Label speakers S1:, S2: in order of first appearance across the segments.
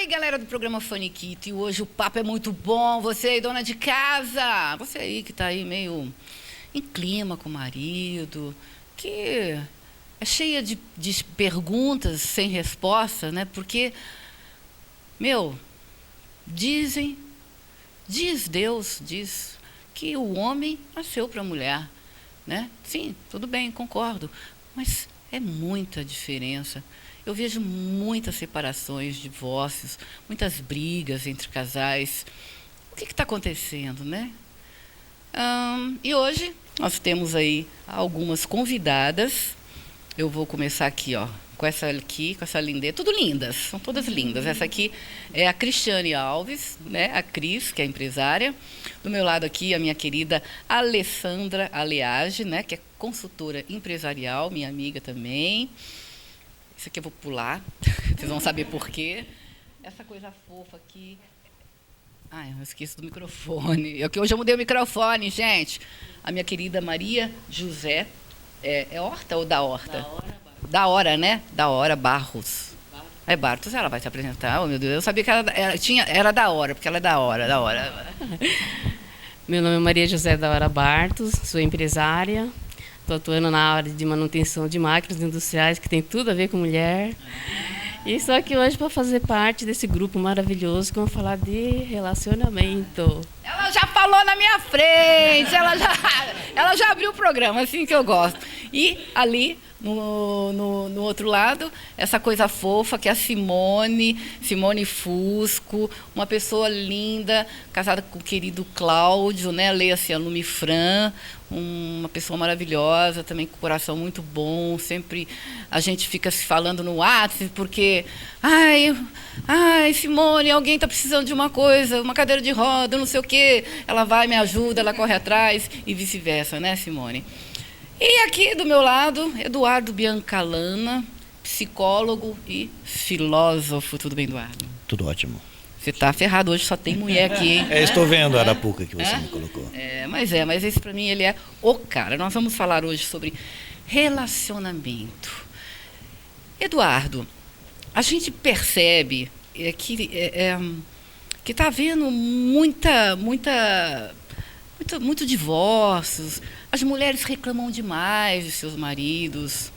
S1: Oi, galera do programa Faniquito, e hoje o papo é muito bom. Você aí, dona de casa, você aí que está aí meio em clima com o marido, que é cheia de perguntas sem resposta, né? Porque, diz Deus, diz que o homem nasceu para a mulher, né? Sim, tudo bem, concordo, mas é muita diferença. Eu vejo muitas separações, divórcios, muitas brigas entre casais. O que está acontecendo, né? E hoje nós temos aí algumas convidadas. Eu vou começar aqui, ó, com essa lindeza. Tudo lindas, são todas lindas. Essa aqui é a Cristiane Alves, né? A Cris, que é empresária. Do meu lado aqui, a minha querida Alessandra Aleage, né? Que é consultora empresarial, minha amiga também. Isso aqui eu vou pular, vocês vão saber por quê. Essa coisa fofa aqui... Ai, eu esqueço do microfone. Hoje eu mudei o microfone, gente. A minha querida Maria José... É Horta ou da Horta? Da Hora, né? Da Hora Barros. É Bartos, ela vai se apresentar. Oh, meu Deus, eu sabia que era da Hora, porque ela é da Hora.
S2: Meu nome é Maria José da Hora Bartos, sou empresária. Estou atuando na área de manutenção de máquinas industriais, que tem tudo a ver com mulher. E estou aqui hoje para fazer parte desse grupo maravilhoso que vamos falar de relacionamento.
S1: Ela já falou na minha frente, ela já abriu o programa, assim que eu gosto. E ali, no outro lado, essa coisa fofa que é a Simone Fusco, uma pessoa linda, casada com o querido Cláudio, né? Leia-se a Lumifran, uma pessoa maravilhosa, também com coração muito bom. Sempre a gente fica se falando no WhatsApp, porque ai, Simone, alguém está precisando de uma coisa, uma cadeira de roda, não sei o quê. Ela vai, me ajuda, ela corre atrás e vice-versa, né, Simone? E aqui do meu lado, Eduardo Biancalana, psicólogo e filósofo. Tudo bem, Eduardo?
S3: Tudo ótimo.
S1: Você está ferrado hoje, só tem mulher aqui, hein?
S3: Estou vendo a arapuca que você me colocou.
S1: Mas esse para mim, ele é o cara. Nós vamos falar hoje sobre relacionamento. Eduardo, a gente percebe que está havendo muito divórcios. As mulheres reclamam demais de seus maridos.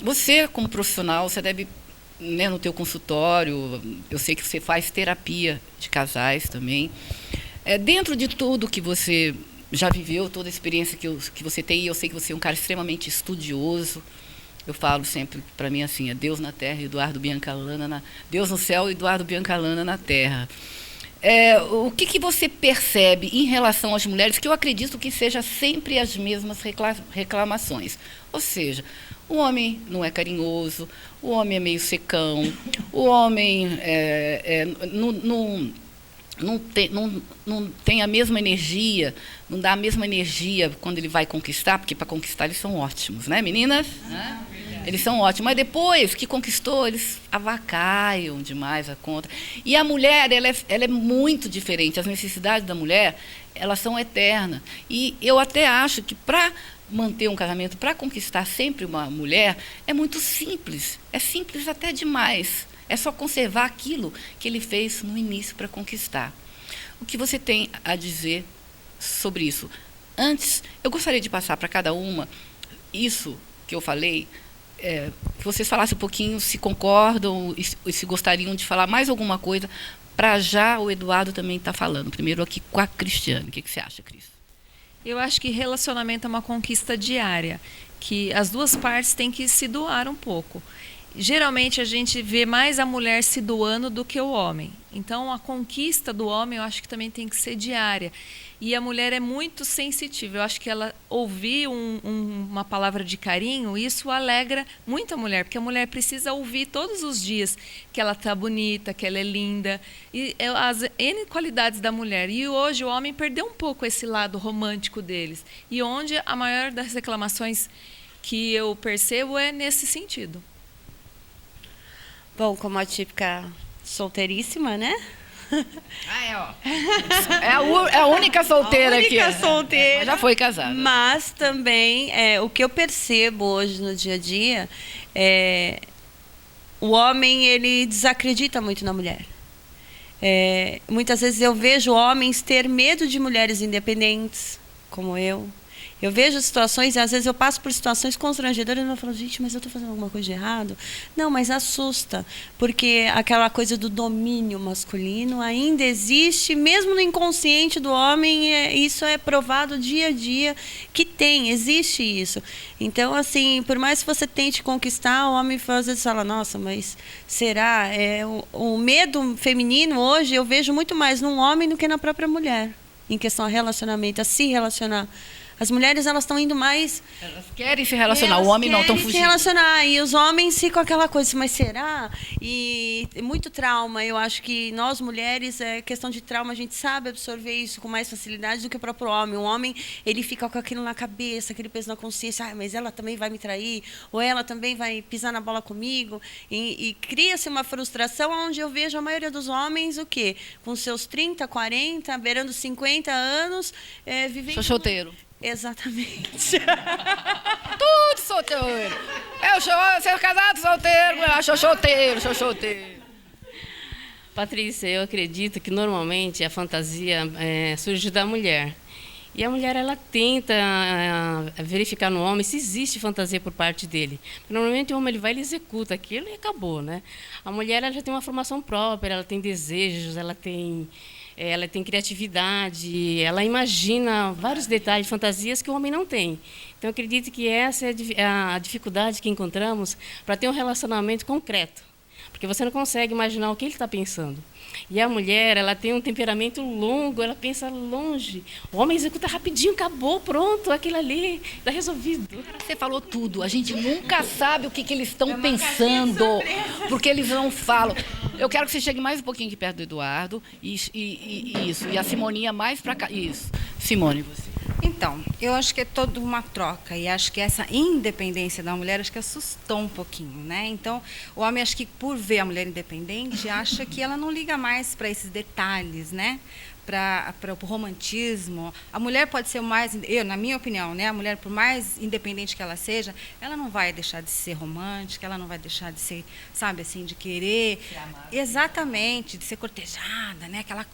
S1: Você, como profissional, você deve, né, no teu consultório, eu sei que você faz terapia de casais também. Dentro de tudo que você já viveu, toda a experiência que você tem, e eu sei que você é um cara extremamente estudioso. Eu falo sempre, para mim, assim, é Deus na terra, Eduardo Biancalana, Deus no céu, Eduardo Biancalana na terra. O que você percebe em relação às mulheres, que eu acredito que seja sempre as mesmas reclamações? Ou seja, o homem não é carinhoso, o homem é meio secão, o homem não tem a mesma energia, não dá a mesma energia quando ele vai conquistar, porque para conquistar eles são ótimos, né, meninas? Eles são ótimos, mas depois que conquistou, eles avacalham demais a conta. E a mulher, ela é muito diferente. As necessidades da mulher, elas são eternas. E eu até acho que para manter um casamento, para conquistar sempre uma mulher, é muito simples. É simples até demais. É só conservar aquilo que ele fez no início para conquistar. O que você tem a dizer sobre isso? Antes, eu gostaria de passar para cada uma isso que eu falei, que vocês falassem um pouquinho se concordam e se gostariam de falar mais alguma coisa, para já o Eduardo também estar falando. Primeiro aqui com a Cristiane. O que você acha, Cris?
S4: Eu acho que relacionamento é uma conquista diária, que as duas partes têm que se doar um pouco. Geralmente a gente vê mais a mulher se doando do que o homem. Então a conquista do homem eu acho que também tem que ser diária. E a mulher é muito sensitiva. Eu acho que ela ouvir uma palavra de carinho, isso alegra muito a mulher, porque a mulher precisa ouvir todos os dias que ela está bonita, que ela é linda, e as N qualidades da mulher. E hoje o homem perdeu um pouco esse lado romântico deles. E onde a maior das reclamações que eu percebo é nesse sentido.
S5: Bom, como a típica solteiríssima, né?
S1: É a única solteira aqui.
S5: A única solteira.
S1: Mas já foi casada.
S5: Mas também, o que eu percebo hoje no dia a dia o homem, ele desacredita muito na mulher. Muitas vezes eu vejo homens ter medo de mulheres independentes, como eu. Eu vejo situações, e às vezes eu passo por situações constrangedoras e eu falo, gente, mas eu estou fazendo alguma coisa de errado? Não, mas assusta, porque aquela coisa do domínio masculino ainda existe, mesmo no inconsciente do homem, isso é provado dia a dia que existe isso. Então, assim, por mais que você tente conquistar, o homem às vezes fala, nossa, mas será? O medo feminino hoje eu vejo muito mais num homem do que na própria mulher, em questão a relacionamento, a se relacionar. As mulheres, elas estão indo mais...
S1: Elas querem se relacionar, o homem não, estão fugindo.
S5: Se relacionar, e os homens ficam aquela coisa, mas será? E muito trauma, eu acho que nós, mulheres, questão de trauma, a gente sabe absorver isso com mais facilidade do que o próprio homem. O homem, ele fica com aquilo na cabeça, aquele peso na consciência, mas ela também vai me trair, ou ela também vai pisar na bola comigo, e cria-se uma frustração onde eu vejo a maioria dos homens, o quê? Com seus 30, 40, beirando 50 anos, vivendo...
S1: Sou solteiro.
S5: Exatamente.
S1: Tudo solteiro. Eu sou casado, solteiro, eu sou solteiro.
S2: Patrícia, eu acredito que normalmente a fantasia surge da mulher. E a mulher, ela tenta verificar no homem se existe fantasia por parte dele. Normalmente o homem, ele vai e ele executa aquilo e acabou, né? A mulher, ela já tem uma formação própria, ela tem desejos, ela tem criatividade, ela imagina vários detalhes, fantasias que o homem não tem. Então, eu acredito que essa é a dificuldade que encontramos para ter um relacionamento concreto. Porque você não consegue imaginar o que ele está pensando. E a mulher, ela tem um temperamento longo, ela pensa longe. O homem executa rapidinho, acabou, pronto, aquilo ali, está resolvido.
S1: Você falou tudo, a gente nunca sabe o que eles estão pensando, porque eles não falam. Eu quero que você chegue mais um pouquinho aqui perto do Eduardo, isso, e a Simoninha mais para cá. Isso. Simone, você.
S6: Então, eu acho que é toda uma troca, e acho que essa independência da mulher, acho que assustou um pouquinho, né? Então, o homem, acho que por ver a mulher independente, acha que ela não liga mais para esses detalhes, né? Para o romantismo. A mulher pode ser mais, na minha opinião, né? A mulher, por mais independente que ela seja, ela não vai deixar de ser romântica, ela não vai deixar de ser, sabe, assim, de querer... Exatamente, de ser cortejada, né? Aquela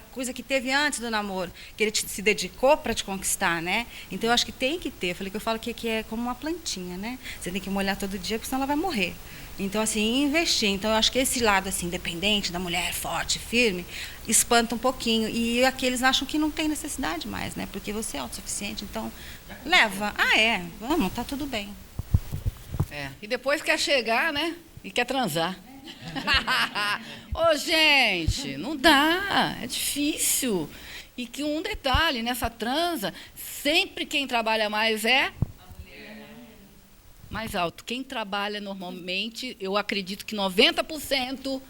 S6: coisa que teve antes do namoro, que ele se dedicou para te conquistar, né? Então, eu acho que tem que ter. Eu falo que é como uma plantinha, né? Você tem que molhar todo dia, porque senão ela vai morrer. Então, assim, investir. Então, eu acho que esse lado, assim, independente da mulher, forte, firme, espanta um pouquinho. E aqueles acham que não tem necessidade mais, né? Porque você é autossuficiente, então, leva. Vamos, tá tudo bem.
S1: E depois quer chegar, né? E quer transar. Ô, gente, não dá, é difícil. E que um detalhe, nessa transa, sempre quem trabalha mais é... mais alto. Quem trabalha normalmente, eu acredito que 90%,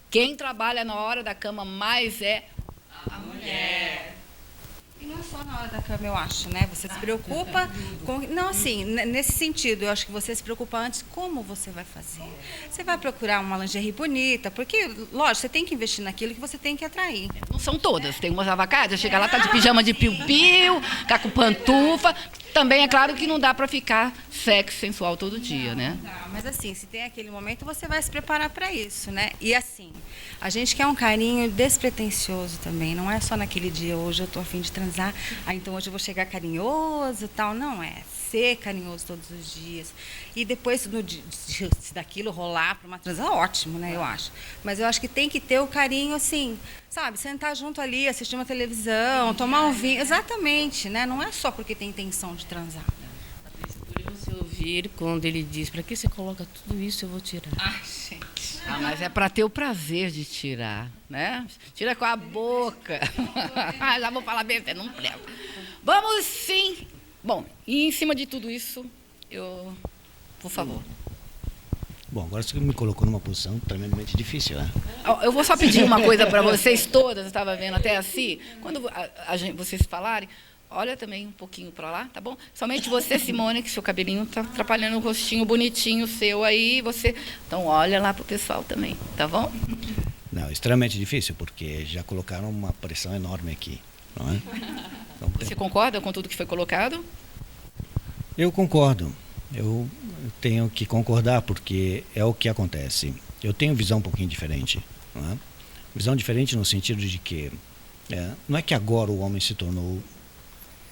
S1: quem trabalha na hora da cama mais é a mulher.
S6: E não é só na hora da cama, eu acho, né? Você se preocupa com... Não, assim, nesse sentido, eu acho que você se preocupa antes como você vai fazer. Você vai procurar uma lingerie bonita, porque, lógico, você tem que investir naquilo que você tem que atrair.
S1: Não são todas, tem umas avacadas, chega lá, tá de pijama de piu-piu, tá com pantufa. Também é claro que não dá para ficar sexo sensual todo dia, né?
S6: Não, mas assim, se tem aquele momento, você vai se preparar para isso, né? E assim, a gente quer um carinho despretensioso também, não é só naquele dia, hoje eu tô a fim de transar, então hoje eu vou chegar carinhoso e tal, não é. Ser carinhoso todos os dias. E depois, se daquilo rolar para uma transa, ótimo, né, eu acho. Mas eu acho que tem que ter o carinho, assim, sabe, sentar junto ali, assistir uma televisão, tomar um vinho. Exatamente, né? Não é só porque tem intenção de transar.
S2: Por você ouvir quando ele diz, para que você coloca tudo isso, eu vou tirar.
S1: Ai, gente. Mas é para ter o prazer de tirar, né? Tira com a boca. Já vou falar bem, você não prega. Vamos sim. Bom, e em cima de tudo isso, por favor.
S3: Bom, agora você me colocou numa posição tremendamente difícil, né?
S1: Eu vou só pedir uma coisa para vocês todas, eu estava vendo até assim, quando vocês falarem, olha também um pouquinho para lá, tá bom? Somente você, Simone, que seu cabelinho está atrapalhando o rostinho bonitinho seu aí, você... Então, olha lá para o pessoal também, tá bom?
S3: Não, extremamente difícil, porque já colocaram uma pressão enorme aqui, não é? Então,
S1: você concorda com tudo que foi colocado?
S3: Eu concordo. Eu tenho que concordar, porque é o que acontece. Eu tenho visão um pouquinho diferente. Não é? Visão diferente no sentido de que não é que agora o homem se tornou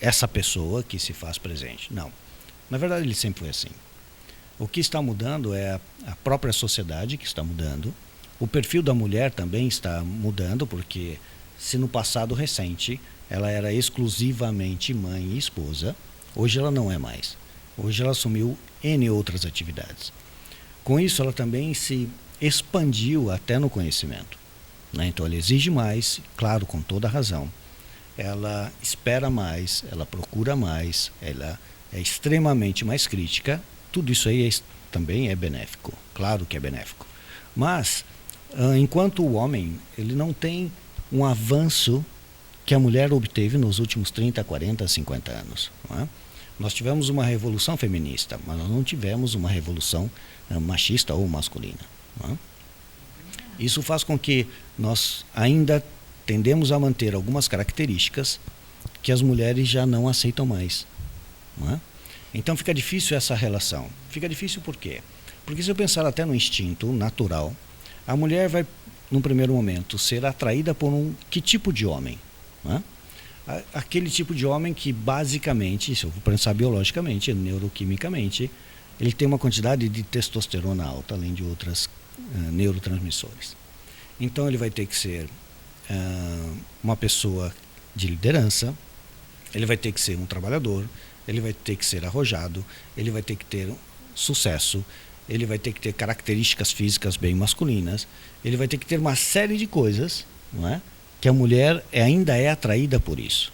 S3: essa pessoa que se faz presente. Não. Na verdade, ele sempre foi assim. O que está mudando é a própria sociedade que está mudando. O perfil da mulher também está mudando, porque se no passado recente ela era exclusivamente mãe e esposa, hoje ela não é mais. Hoje ela assumiu N outras atividades. Com isso, ela também se expandiu até no conhecimento. Né? Então, ela exige mais, claro, com toda razão. Ela espera mais, ela procura mais, ela é extremamente mais crítica. Tudo isso aí também é benéfico, claro que é benéfico. Mas, enquanto o homem ele não tem um avanço que a mulher obteve nos últimos 30, 40, 50 anos. Não é? Nós tivemos uma revolução feminista, mas nós não tivemos uma revolução machista ou masculina. Não é? Isso faz com que nós ainda tendemos a manter algumas características que as mulheres já não aceitam mais. Não é? Então fica difícil essa relação. Fica difícil por quê? Porque se eu pensar até no instinto natural, a mulher vai, num primeiro momento, ser atraída por que tipo de homem? Não é? Aquele tipo de homem que basicamente, se eu for pensar biologicamente, neuroquimicamente, ele tem uma quantidade de testosterona alta, além de outras neurotransmissores. Então ele vai ter que ser uma pessoa de liderança, ele vai ter que ser um trabalhador, ele vai ter que ser arrojado, ele vai ter que ter sucesso, ele vai ter que ter características físicas bem masculinas, ele vai ter que ter uma série de coisas, não é? Que a mulher ainda é atraída por isso.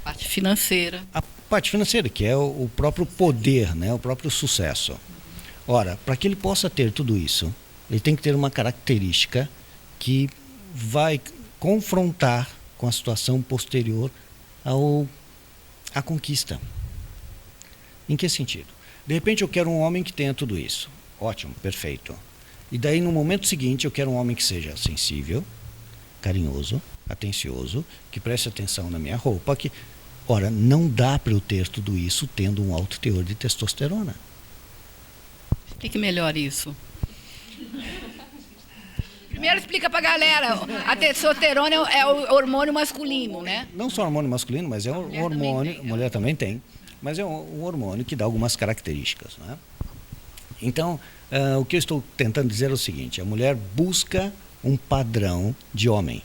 S1: Parte financeira.
S3: A parte financeira, que é o próprio poder, né? O próprio sucesso. Ora, para que ele possa ter tudo isso, ele tem que ter uma característica que vai confrontar com a situação posterior à conquista. Em que sentido? De repente eu quero um homem que tenha tudo isso. Ótimo, perfeito. E daí no momento seguinte eu quero um homem que seja sensível, carinhoso, atencioso, que preste atenção na minha roupa. Ora, não dá para eu ter tudo isso tendo um alto teor de testosterona.
S1: Explique melhor isso. Primeiro explica pra galera, a testosterona é o hormônio masculino, né?
S3: Não só hormônio masculino, mas é um hormônio, mulher também tem, mas é um hormônio que dá algumas características. Né? Então, o que eu estou tentando dizer é o seguinte, a mulher busca um padrão de homem.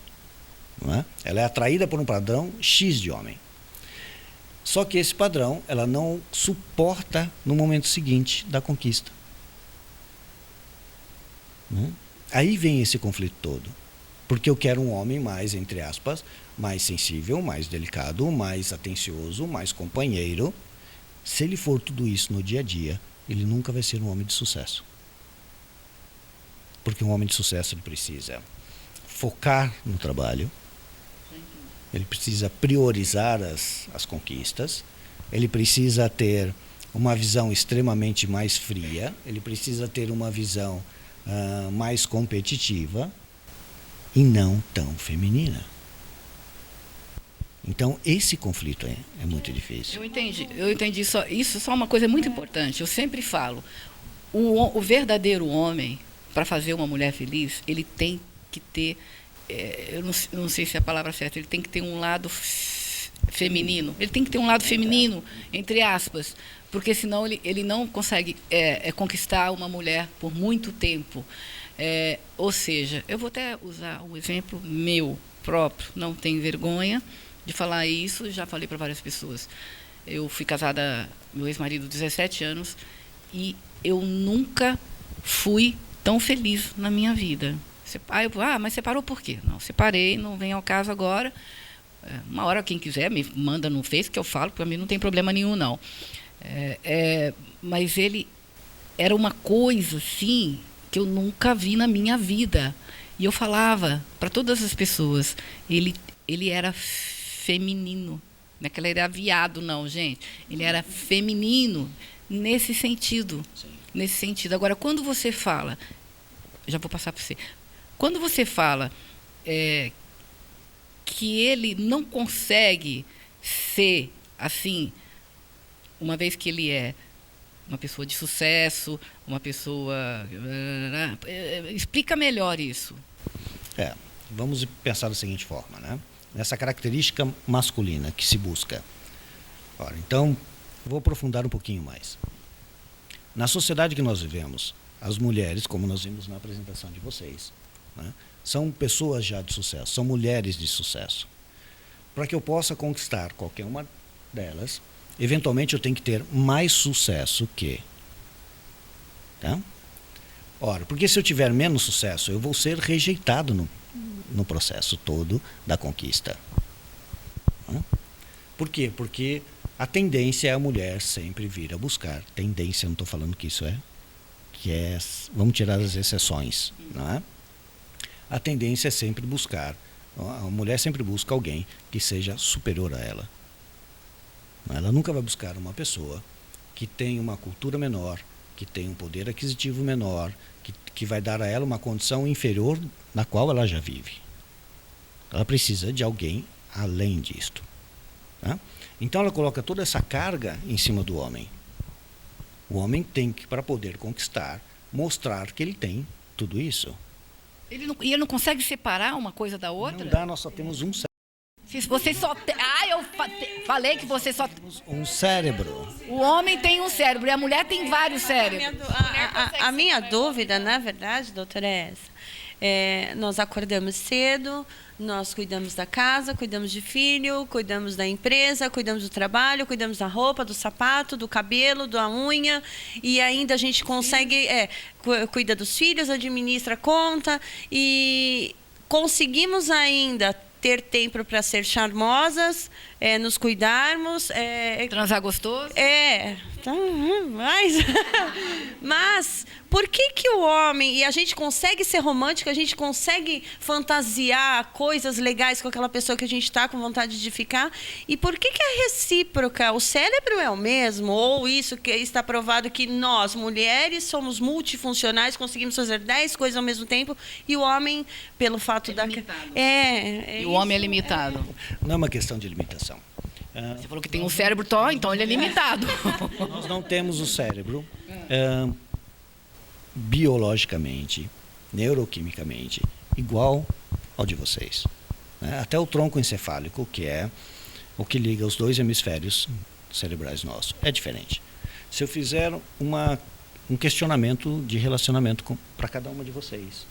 S3: Não é? Ela é atraída por um padrão X de homem. Só que esse padrão ela não suporta no momento seguinte da conquista. Não? Aí vem esse conflito todo. Porque eu quero um homem mais, entre aspas, mais sensível, mais delicado, mais atencioso, mais companheiro. Se ele for tudo isso no dia a dia, ele nunca vai ser um homem de sucesso. Porque um homem de sucesso ele precisa focar no trabalho, ele precisa priorizar as conquistas, ele precisa ter uma visão extremamente mais fria, ele precisa ter uma visão mais competitiva e não tão feminina. Então, esse conflito é muito difícil.
S1: Eu entendi isso só uma coisa muito importante. Eu sempre falo, o verdadeiro homem, para fazer uma mulher feliz, ele tem que ter, eu não sei se é a palavra certa, ele tem que ter um lado feminino. Ele tem que ter um lado feminino, entre aspas, porque senão ele não consegue conquistar uma mulher por muito tempo. Ou seja, eu vou até usar um exemplo meu próprio, não tenho vergonha de falar isso, já falei para várias pessoas. Eu fui casada, meu ex-marido, 17 anos, e eu nunca fui tão feliz na minha vida. Mas separou por quê? Não, separei, não vem ao caso agora. Uma hora, quem quiser, me manda no Face, que eu falo, para mim não tem problema nenhum, não. Mas ele era uma coisa, assim, que eu nunca vi na minha vida. E eu falava para todas as pessoas, ele era feminino. Não é que ele era viado, não, gente. Ele era feminino nesse sentido. Sim. Nesse sentido. Agora, quando você fala... Já vou passar para você. Quando você fala que ele não consegue ser assim, uma vez que ele é uma pessoa de sucesso, uma pessoa... Explica melhor isso.
S3: Vamos pensar da seguinte forma, né? Nessa característica masculina que se busca. Ora, então, vou aprofundar um pouquinho mais. Na sociedade que nós vivemos, as mulheres, como nós vimos na apresentação de vocês, né, são pessoas já de sucesso, são mulheres de sucesso. Para que eu possa conquistar qualquer uma delas, eventualmente eu tenho que ter mais sucesso que. Tá? Ora, porque se eu tiver menos sucesso, eu vou ser rejeitado no processo todo da conquista. Tá? Por quê? Porque a tendência é a mulher sempre vir a buscar. Tendência, não estou falando que isso vamos tirar as exceções, não é? A tendência é sempre buscar, a mulher sempre busca alguém que seja superior a ela. Ela nunca vai buscar uma pessoa que tem uma cultura menor, que tem um poder aquisitivo menor, que vai dar a ela uma condição inferior na qual ela já vive. Ela precisa de alguém além disto. Tá? Então ela coloca toda essa carga em cima do homem. O homem tem que, para poder conquistar, mostrar que ele tem tudo isso.
S1: Ele não consegue separar uma coisa da outra?
S3: Não dá, nós só temos um cérebro.
S1: Se você só eu falei que você só...
S3: Um cérebro.
S1: O homem tem um cérebro e a mulher tem vários cérebros.
S5: A minha dúvida, na verdade, doutora, é essa. Nós acordamos cedo, nós cuidamos da casa, cuidamos de filho, cuidamos da empresa, cuidamos do trabalho, cuidamos da roupa, do sapato, do cabelo, da unha, e ainda a gente consegue, cuida dos filhos, administra a conta, e conseguimos ainda ter tempo para ser charmosas, nos cuidarmos.
S1: Transar gostoso?
S5: Mas por que o homem... E a gente consegue ser romântico, a gente consegue fantasiar coisas legais com aquela pessoa que a gente está com vontade de ficar. E por que a recíproca? O cérebro é o mesmo? Ou isso que está provado que nós, mulheres, somos multifuncionais, conseguimos fazer 10 coisas ao mesmo tempo, e o homem, pelo fato da...
S1: E o homem é limitado.
S3: Não é uma questão de limitação.
S1: Você falou que tem um cérebro então ele é limitado.
S3: Nós não temos o cérebro biologicamente, neuroquimicamente, igual ao de vocês. Até o tronco encefálico, que é o que liga os dois hemisférios cerebrais nossos, é diferente. Se eu fizer um questionamento de relacionamento para cada uma de vocês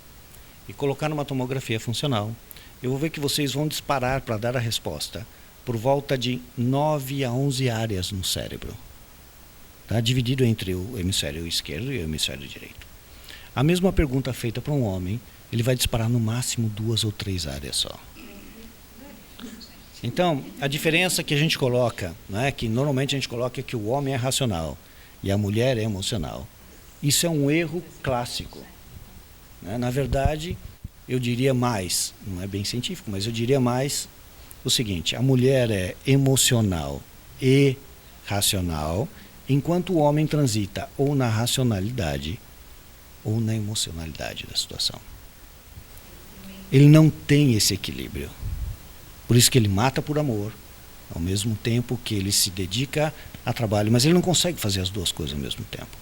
S3: e colocar numa tomografia funcional, eu vou ver que vocês vão disparar para dar a resposta por volta de 9 a 11 áreas no cérebro. Tá? Dividido entre o hemisfério esquerdo e o hemisfério direito. A mesma pergunta feita para um homem, ele vai disparar no máximo 2 ou 3 áreas só. Então, a diferença que a gente coloca, né, que normalmente a gente coloca é que o homem é racional e a mulher é emocional. Isso é um erro clássico. Né? Na verdade, eu diria mais, não é bem científico, mas eu diria mais o seguinte: a mulher é emocional e racional, enquanto o homem transita ou na racionalidade ou na emocionalidade da situação. Ele não tem esse equilíbrio. Por isso que ele mata por amor, ao mesmo tempo que ele se dedica a trabalho, mas ele não consegue fazer as duas coisas ao mesmo tempo.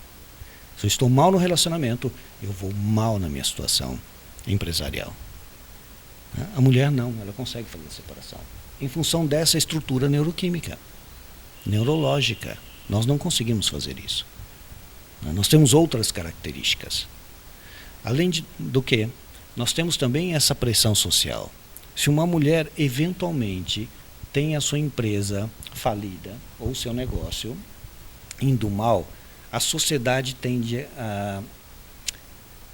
S3: Se eu estou mal no relacionamento, eu vou mal na minha situação empresarial. A mulher não, ela consegue fazer a separação. Em função dessa estrutura neuroquímica, neurológica, nós não conseguimos fazer isso. Nós temos outras características. Além do que, nós temos também essa pressão social. Se uma mulher eventualmente tem a sua empresa falida ou seu negócio indo mal, a sociedade tende a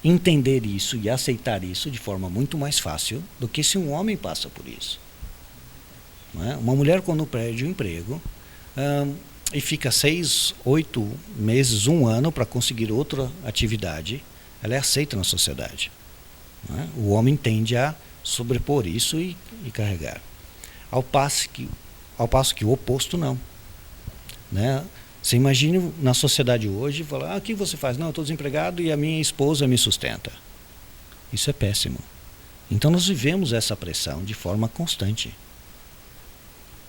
S3: entender isso e aceitar isso de forma muito mais fácil do que se um homem passa por isso. Não é? Uma mulher, quando perde o emprego e fica 6, 8 meses, 1 ano para conseguir outra atividade, ela é aceita na sociedade. Não é? O homem tende a sobrepor isso e carregar. Ao passo que o oposto não. Né? Você imagina na sociedade hoje, falar, o que você faz? Não, eu estou desempregado e a minha esposa me sustenta. Isso é péssimo. Então nós vivemos essa pressão de forma constante.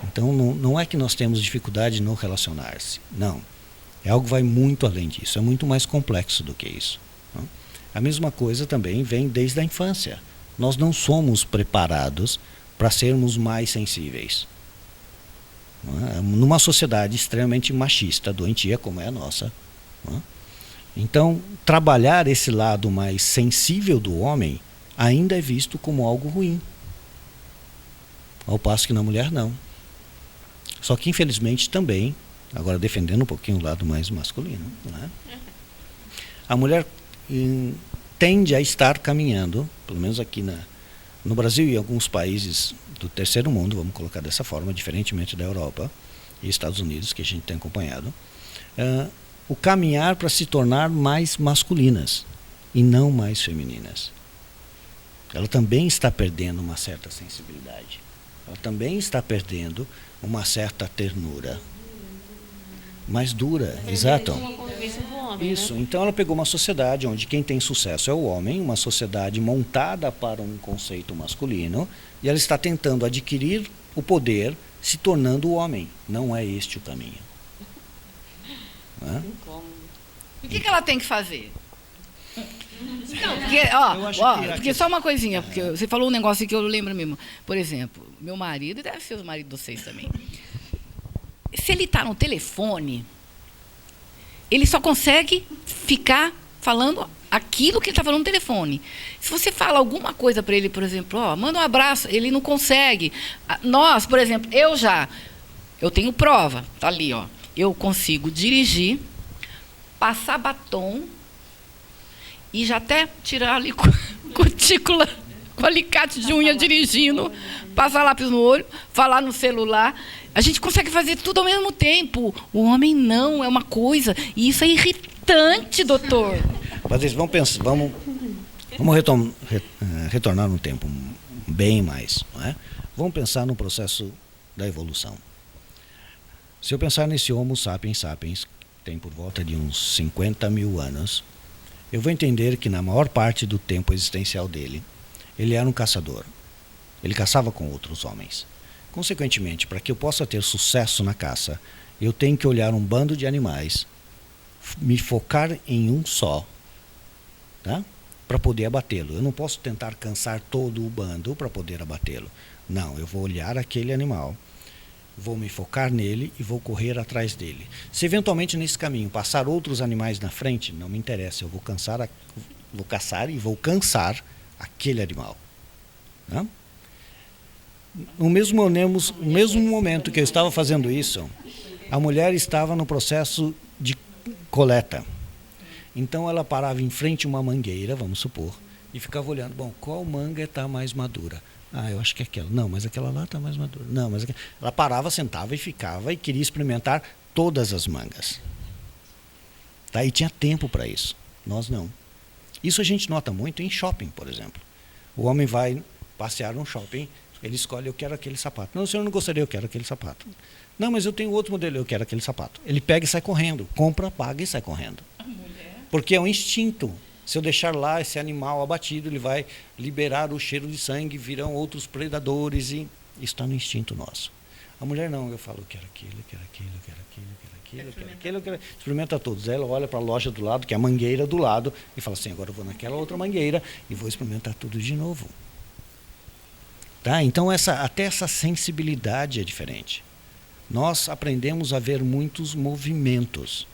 S3: Então não é que nós temos dificuldade no relacionar-se. Não. É algo que vai muito além disso, é muito mais complexo do que isso. Não? A mesma coisa também vem desde a infância. Nós não somos preparados para sermos mais sensíveis. Não é? Numa sociedade extremamente machista, doentia como é a nossa. Não é? Então, trabalhar esse lado mais sensível do homem ainda é visto como algo ruim. Ao passo que na mulher não. Só que infelizmente também, agora defendendo um pouquinho o lado mais masculino, não é? A mulher tende a estar caminhando, pelo menos aqui no Brasil e em alguns países do terceiro mundo, vamos colocar dessa forma, diferentemente da Europa e Estados Unidos, que a gente tem acompanhado, o caminhar para se tornar mais masculinas e não mais femininas. Ela também está perdendo uma certa sensibilidade. Ela também está perdendo uma certa ternura. Mais dura, exato. Isso, então ela pegou uma sociedade onde quem tem sucesso é o homem, uma sociedade montada para um conceito masculino, e ela está tentando adquirir o poder se tornando o homem. Não é este o caminho. Não é?
S1: O que ela tem que fazer? Não, porque só uma coisinha, porque você falou um negócio que eu lembro mesmo. Por exemplo, meu marido, e deve ser o marido de vocês também. Se ele está no telefone, ele só consegue ficar falando aquilo que ele está falando no telefone. Se você fala alguma coisa para ele, por exemplo, manda um abraço, ele não consegue. Nós, por exemplo, eu tenho prova, tá ali, eu consigo dirigir, passar batom e já até tirar ali cutícula com alicate de unha dirigindo, passar lápis no olho, falar no celular. A gente consegue fazer tudo ao mesmo tempo. O homem não, é uma coisa. E isso é irritante, doutor.
S3: Mas vamos retornar no tempo bem mais. Não é? Vamos pensar no processo da evolução. Se eu pensar nesse Homo sapiens sapiens, que tem por volta de uns 50 mil anos, eu vou entender que na maior parte do tempo existencial dele, ele era um caçador. Ele caçava com outros homens. Consequentemente, para que eu possa ter sucesso na caça, eu tenho que olhar um bando de animais, me focar em um só, tá? Para poder abatê-lo. Eu não posso tentar cansar todo o bando para poder abatê-lo. Não, eu vou olhar aquele animal, vou me focar nele e vou correr atrás dele. Se eventualmente nesse caminho passar outros animais na frente, não me interessa, eu vou caçar e vou cansar aquele animal. Tá? No mesmo momento que eu estava fazendo isso, a mulher estava no processo de coleta. Então ela parava em frente a uma mangueira, vamos supor, e ficava olhando, bom, qual manga está mais madura? Eu acho que é aquela. Não, mas aquela lá está mais madura. Não, mas aquela. Ela parava, sentava e ficava e queria experimentar todas as mangas. Tá? E tinha tempo para isso. Nós não. Isso a gente nota muito em shopping, por exemplo. O homem vai passear num shopping, ele escolhe, eu quero aquele sapato. Não, o senhor não gostaria, eu quero aquele sapato. Não, mas eu tenho outro modelo, eu quero aquele sapato. Ele pega e sai correndo, compra, paga e sai correndo. Porque é um instinto. Se eu deixar lá esse animal abatido, ele vai liberar o cheiro de sangue, virão outros predadores e isso está no instinto nosso. A mulher não, eu falo, eu quero aquilo, eu quero aquilo, eu quero aquilo, eu quero aquilo, eu quero aquilo, eu quero... Experimenta todos. Aí ela olha para a loja do lado, que é a mangueira do lado, e fala assim, agora eu vou naquela outra mangueira e vou experimentar tudo de novo. Tá? Então até essa sensibilidade é diferente. Nós aprendemos a ver muitos movimentos.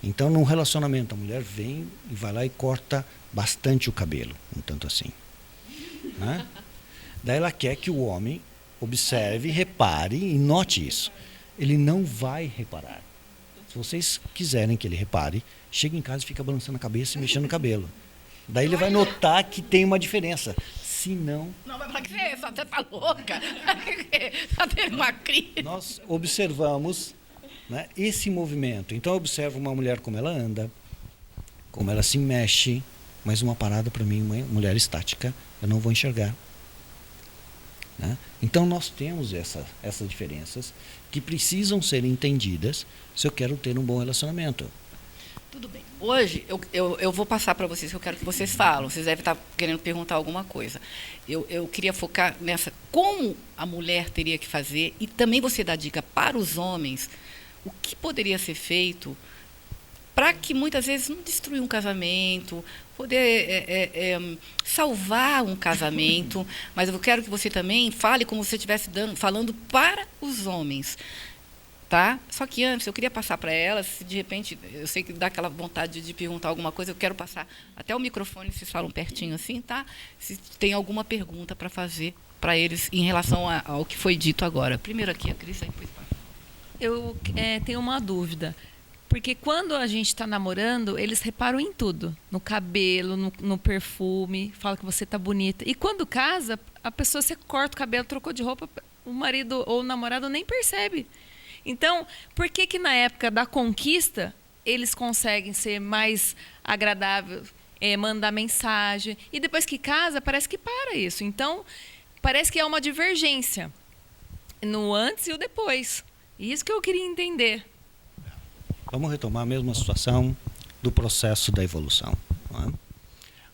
S3: Então, num relacionamento, a mulher vem e vai lá e corta bastante o cabelo, um tanto assim. Né? Daí ela quer que o homem observe, repare e note isso. Ele não vai reparar. Se vocês quiserem que ele repare, chega em casa e fica balançando a cabeça e mexendo no cabelo. Daí ele vai notar que tem uma diferença. Se não...
S1: Não, mas para que você está louca? Está tendo uma crise.
S3: Nós observamos... Né, esse movimento. Então eu observo uma mulher como ela anda, como ela se mexe, mas uma parada para mim, uma mulher estática, eu não vou enxergar. Né? Então nós temos essas diferenças que precisam ser entendidas se eu quero ter um bom relacionamento.
S1: Tudo bem. Hoje eu vou passar para vocês, que eu quero que vocês falem. Vocês devem estar querendo perguntar alguma coisa. Eu queria focar nessa, como a mulher teria que fazer, e também você dá dica para os homens, o que poderia ser feito para que muitas vezes não destruir um casamento, poder salvar um casamento, mas eu quero que você também fale como se você estivesse falando para os homens. Tá? Só que antes, eu queria passar para elas, se de repente, eu sei que dá aquela vontade de perguntar alguma coisa, eu quero passar até o microfone, se falam pertinho assim, tá? Se tem alguma pergunta para fazer para eles em relação ao que foi dito agora. Primeiro aqui, a Cris, aí depois passa.
S4: Eu tenho uma dúvida. Porque quando a gente está namorando, eles reparam em tudo. No cabelo, no perfume, falam que você está bonita. E quando casa, a pessoa, você corta o cabelo, trocou de roupa, o marido ou o namorado nem percebe. Então, por que na época da conquista eles conseguem ser mais agradáveis, mandar mensagem, e depois que casa, parece que para isso. Então, parece que é uma divergência no antes e o depois. Isso que eu queria entender.
S3: Vamos retomar a mesma situação do processo da evolução. Não é?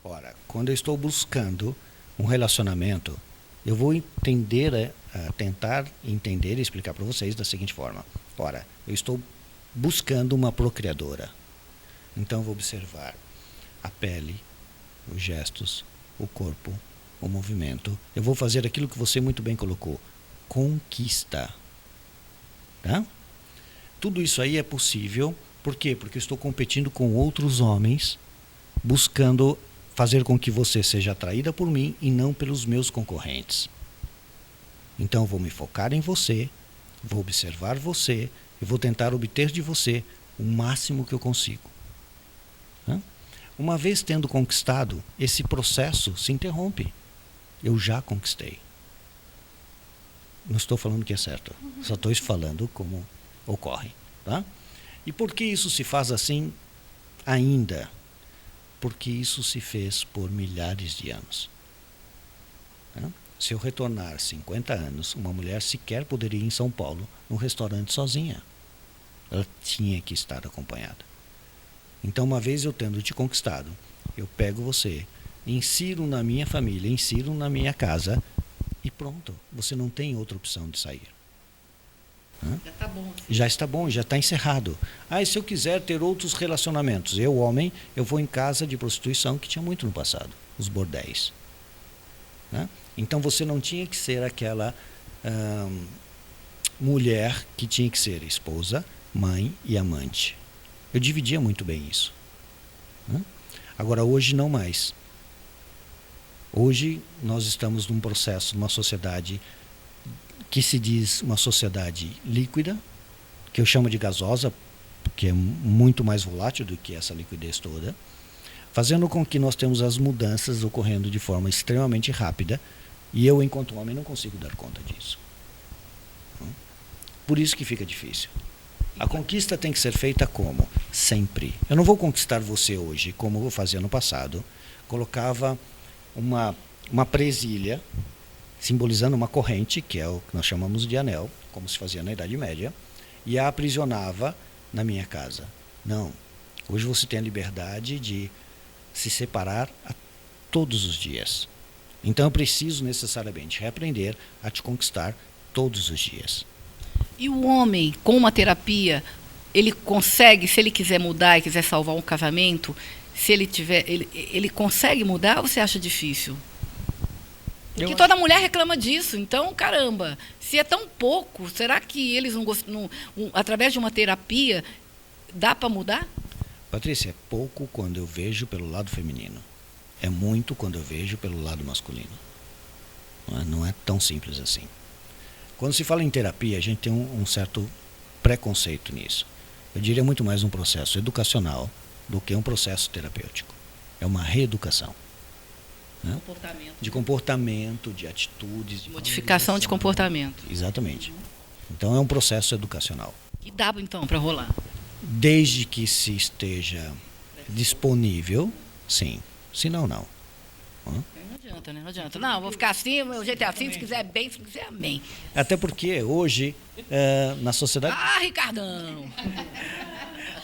S3: Ora, quando eu estou buscando um relacionamento, eu vou entender, tentar entender e explicar para vocês da seguinte forma. Ora, eu estou buscando uma procriadora. Então, eu vou observar a pele, os gestos, o corpo, o movimento. Eu vou fazer aquilo que você muito bem colocou. Conquista. Tá? Tudo isso aí é possível. Por quê? Porque eu estou competindo com outros homens, buscando fazer com que você seja atraída por mim e não pelos meus concorrentes. Então, eu vou me focar em você, vou observar você e vou tentar obter de você o máximo que eu consigo. Uma vez tendo conquistado, esse processo se interrompe. Eu já conquistei. Não estou falando que é certo, só estou falando como ocorre. Tá? E por que isso se faz assim ainda? Porque isso se fez por milhares de anos. Tá? Se eu retornar 50 anos, uma mulher sequer poderia ir em São Paulo num restaurante sozinha. Ela tinha que estar acompanhada. Então, uma vez eu tendo te conquistado, eu pego você, insiro na minha família, insiro na minha casa e pronto. Você não tem outra opção de sair.
S1: Já está bom.
S3: Já está bom, já está encerrado. E se eu quiser ter outros relacionamentos, eu, homem, eu vou em casa de prostituição, que tinha muito no passado, os bordéis. Então você não tinha que ser aquela mulher que tinha que ser esposa, mãe e amante. Eu dividia muito bem isso. Agora, hoje não mais. Hoje nós estamos num processo, numa sociedade que se diz uma sociedade líquida, que eu chamo de gasosa, que é muito mais volátil do que essa liquidez toda, fazendo com que nós temos as mudanças ocorrendo de forma extremamente rápida, e eu, enquanto homem, não consigo dar conta disso. Por isso que fica difícil. A conquista tem que ser feita como? Sempre. Eu não vou conquistar você hoje, como eu fazia no passado. Colocava uma presilha, simbolizando uma corrente, que é o que nós chamamos de anel, como se fazia na Idade Média, e a aprisionava na minha casa. Não. Hoje você tem a liberdade de se separar a todos os dias. Então eu preciso necessariamente reaprender a te conquistar todos os dias.
S1: E o homem, com uma terapia, ele consegue, se ele quiser mudar e quiser salvar um casamento, se ele tiver, ele consegue mudar ou você acha difícil? Porque toda mulher reclama disso. Então, caramba, se é tão pouco, será que eles não gostam, através de uma terapia, dá para mudar?
S3: Patrícia, é pouco quando eu vejo pelo lado feminino. É muito quando eu vejo pelo lado masculino. Não é tão simples assim. Quando se fala em terapia, a gente tem um certo preconceito nisso. Eu diria muito mais um processo educacional do que um processo terapêutico. É uma reeducação. De comportamento, de atitudes. De
S1: modificação de comportamento.
S3: Exatamente. Então é um processo educacional.
S1: E dá, então, para rolar?
S3: Desde que se esteja disponível, sim. Se não, não.
S1: Não adianta, né? Não adianta. Não, vou ficar assim, meu jeito é assim, se quiser bem, se quiser amém.
S3: Até porque hoje, na sociedade...
S1: Ricardão!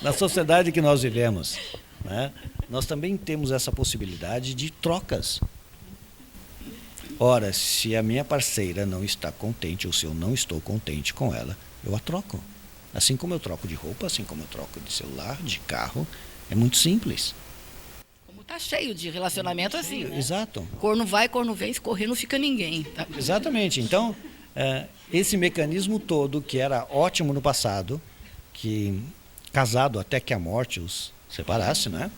S3: Na sociedade que nós vivemos, nós também temos essa possibilidade de trocas. Ora, se a minha parceira não está contente, ou se eu não estou contente com ela, eu a troco. Assim como eu troco de roupa, assim como eu troco de celular, de carro, é muito simples.
S1: Como tá cheio de relacionamento assim, né?
S3: Exato.
S1: Corno vai, corno vem, se correr não fica ninguém. Tá?
S3: Exatamente. Então, esse mecanismo todo que era ótimo no passado, que casado até que a morte os separasse, né?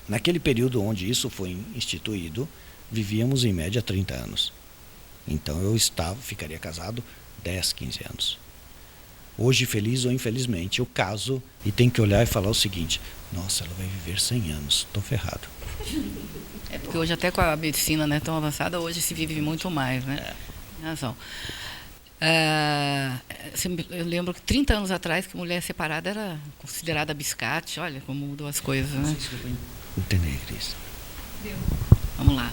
S3: Naquele período onde isso foi instituído, vivíamos em média 30 anos. Então eu ficaria casado 10, 15 anos. Hoje, feliz ou infelizmente, eu caso e tenho que olhar e falar o seguinte: nossa, ela vai viver 100 anos, estou ferrado.
S1: É porque hoje até com a medicina, né, tão avançada, hoje se vive muito mais, né? Tem razão. Eu lembro que 30 anos atrás que mulher separada era considerada biscate. Olha como mudou as coisas, né?
S3: Entender, Cris.
S1: Vamos lá.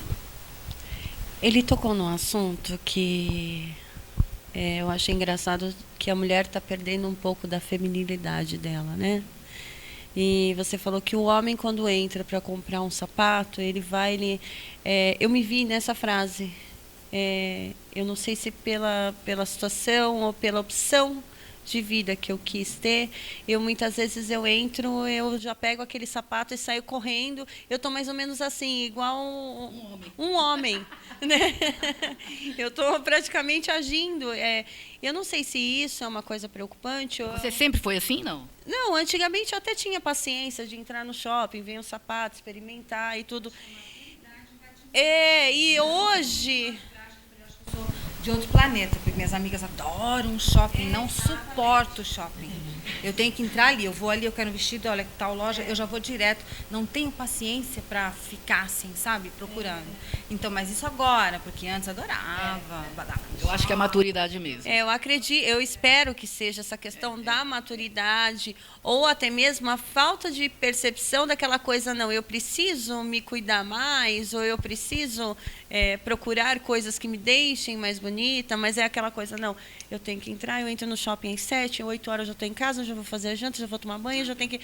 S5: Ele tocou num assunto que eu achei engraçado, que a mulher está perdendo um pouco da feminilidade dela, né? E você falou que o homem, quando entra para comprar um sapato, eu me vi nessa frase. Eu não sei se pela situação ou pela opção de vida que eu quis ter, muitas vezes eu entro, eu já pego aquele sapato e saio correndo. Eu estou mais ou menos assim, igual um homem, né? Eu estou praticamente agindo. Eu não sei se isso é uma coisa preocupante.
S1: Você sempre foi assim, não?
S5: Não, antigamente eu até tinha paciência de entrar no shopping, ver um sapato, experimentar e tudo. E hoje...
S6: De outro planeta, porque minhas amigas adoram shopping, não suporto shopping. Eu tenho que entrar ali, eu vou ali, eu quero um vestido, olha que tal loja, eu já vou direto. Não tenho paciência para ficar assim, sabe, procurando. Então, mas isso agora, porque antes adorava.
S1: Eu acho que é maturidade mesmo.
S5: Eu acredito, eu espero que seja essa questão da maturidade, ou até mesmo a falta de percepção daquela coisa, não, eu preciso me cuidar mais, ou eu preciso procurar coisas que me deixem mais bonita, mas é aquela coisa, não, eu tenho que entrar, eu entro no shopping às 7, 8 horas eu já estou em casa, já vou fazer a janta, já vou tomar banho, já tenho que...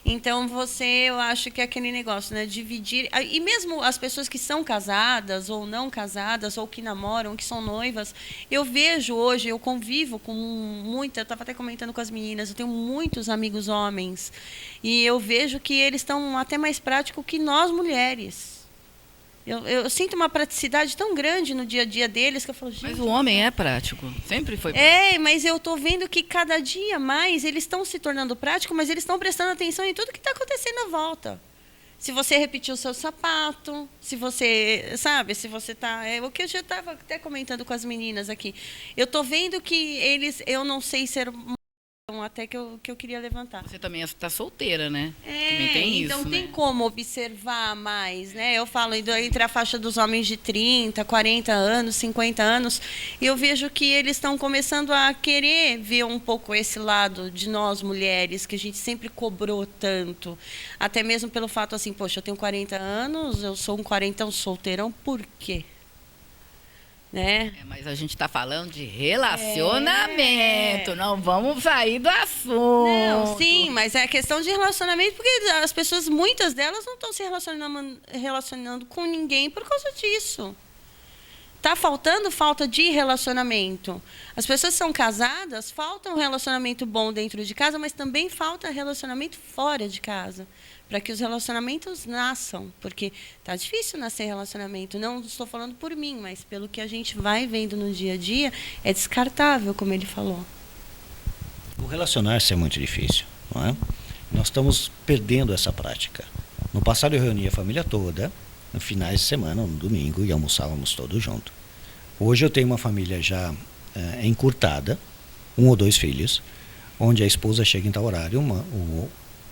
S5: Então, eu acho que é aquele negócio, né? Dividir... E mesmo as pessoas que são casadas, ou não casadas, ou que namoram, que são noivas, eu vejo hoje, eu convivo com eu estava até comentando com as meninas, eu tenho muitos amigos homens, e eu vejo que eles estão até mais práticos que nós, mulheres. Eu sinto uma praticidade tão grande no dia a dia deles que eu falo, gente...
S1: Mas o homem é prático, sempre foi
S5: prático. Mas eu estou vendo que cada dia mais eles estão se tornando práticos, mas eles estão prestando atenção em tudo que está acontecendo à volta. Se você repetiu o seu sapato, se você, sabe, se você está... o que eu já estava até comentando com as meninas aqui. Eu estou vendo que eu não sei ser... até que eu queria levantar.
S1: Você também está solteira, né? Também tem
S5: então
S1: isso,
S5: tem
S1: né?
S5: como observar mais, né? Eu falo entre a faixa dos homens de 30, 40 anos, 50 anos, e eu vejo que eles estão começando a querer ver um pouco esse lado de nós mulheres, que a gente sempre cobrou tanto. Até mesmo pelo fato assim, poxa, eu tenho 40 anos, eu sou um 40 solteirão, por quê? Né?
S1: Mas a gente está falando de relacionamento, não vamos sair do assunto.
S5: Não, sim, mas é questão de relacionamento, porque as pessoas, muitas delas não estão se relacionando com ninguém por causa disso. Está faltando falta de relacionamento. As pessoas são casadas, falta um relacionamento bom dentro de casa, mas também falta relacionamento fora de casa, para que os relacionamentos nasçam, porque está difícil nascer relacionamento. Não estou falando por mim, mas pelo que a gente vai vendo no dia a dia, é descartável, como ele falou.
S3: O relacionar-se é muito difícil, não é? Nós estamos perdendo essa prática. No passado eu reunia a família toda, no finais de semana, no domingo, e almoçávamos todos juntos. Hoje eu tenho uma família já encurtada, 1 ou 2 filhos, onde a esposa chega em tal horário, o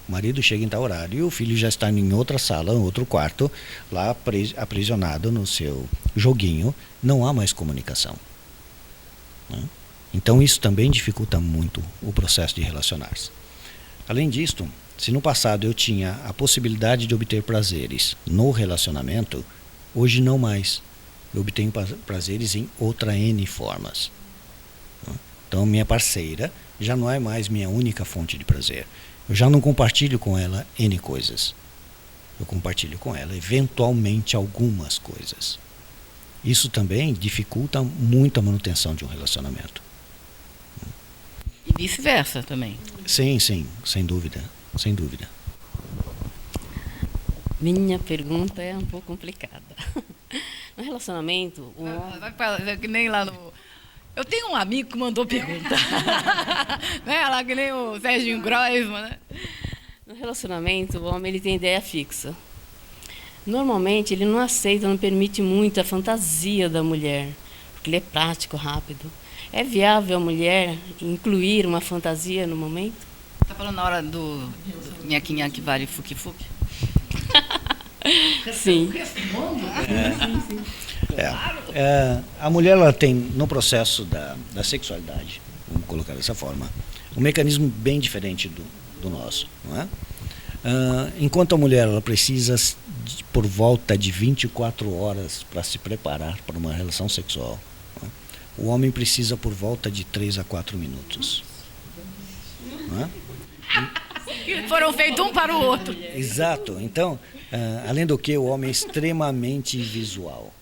S3: marido chega em tal horário e o filho já está em outra sala, em outro quarto, lá aprisionado no seu joguinho. Não há mais comunicação, né? Então isso também dificulta muito o processo de relacionar-se. Além disto, se no passado eu tinha a possibilidade de obter prazeres no relacionamento, hoje não mais. Eu obtenho prazeres em outra N formas. Então minha parceira já não é mais minha única fonte de prazer. Eu já não compartilho com ela N coisas. Eu compartilho com ela, eventualmente, algumas coisas. Isso também dificulta muito a manutenção de um relacionamento.
S1: vice-versa também.
S3: Sim, sem dúvida, sem dúvida.
S2: Minha pergunta é um pouco complicada. No relacionamento, o homem...
S1: Vai que nem lá no... Eu tenho um amigo que mandou pergunta. Né? Lá que nem o Serginho Groisman, né?
S2: No relacionamento, o homem ele tem ideia fixa. Normalmente, ele não aceita, não permite muito a fantasia da mulher, porque ele é prático, rápido. É viável a mulher incluir uma fantasia no momento?
S1: Tá falando na hora do nhaque-nhaque vale fuque-fuque?
S2: Sim.
S3: A mulher ela tem, no processo da sexualidade, vamos colocar dessa forma, um mecanismo bem diferente do nosso. Não é? Enquanto a mulher ela precisa por volta de 24 horas para se preparar para uma relação sexual, não é? O homem precisa por volta de 3 a 4 minutos. Não é?
S1: Foram feitos um para o outro.
S3: Exato. Então, além do que, o homem é extremamente visual.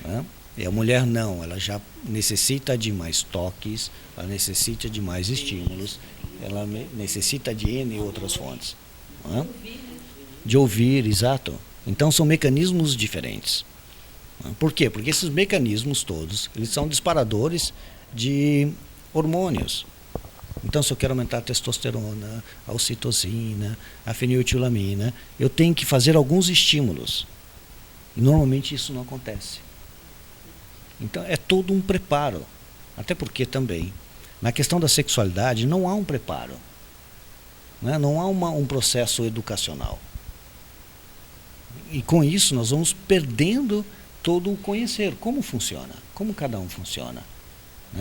S3: Né? E a mulher não, ela já necessita de mais toques, ela necessita de mais estímulos, ela necessita de N outras fontes. Né? De ouvir, exato. Então, são mecanismos diferentes. Né? Por quê? Porque esses mecanismos todos, eles são disparadores de hormônios. Então, se eu quero aumentar a testosterona, a ocitocina, a feniletilamina, eu tenho que fazer alguns estímulos. E normalmente isso não acontece. Então, é todo um preparo. Até porque também, na questão da sexualidade, não há um preparo. Né? Não há um processo educacional. E com isso, nós vamos perdendo todo o conhecer. Como funciona? Como cada um funciona?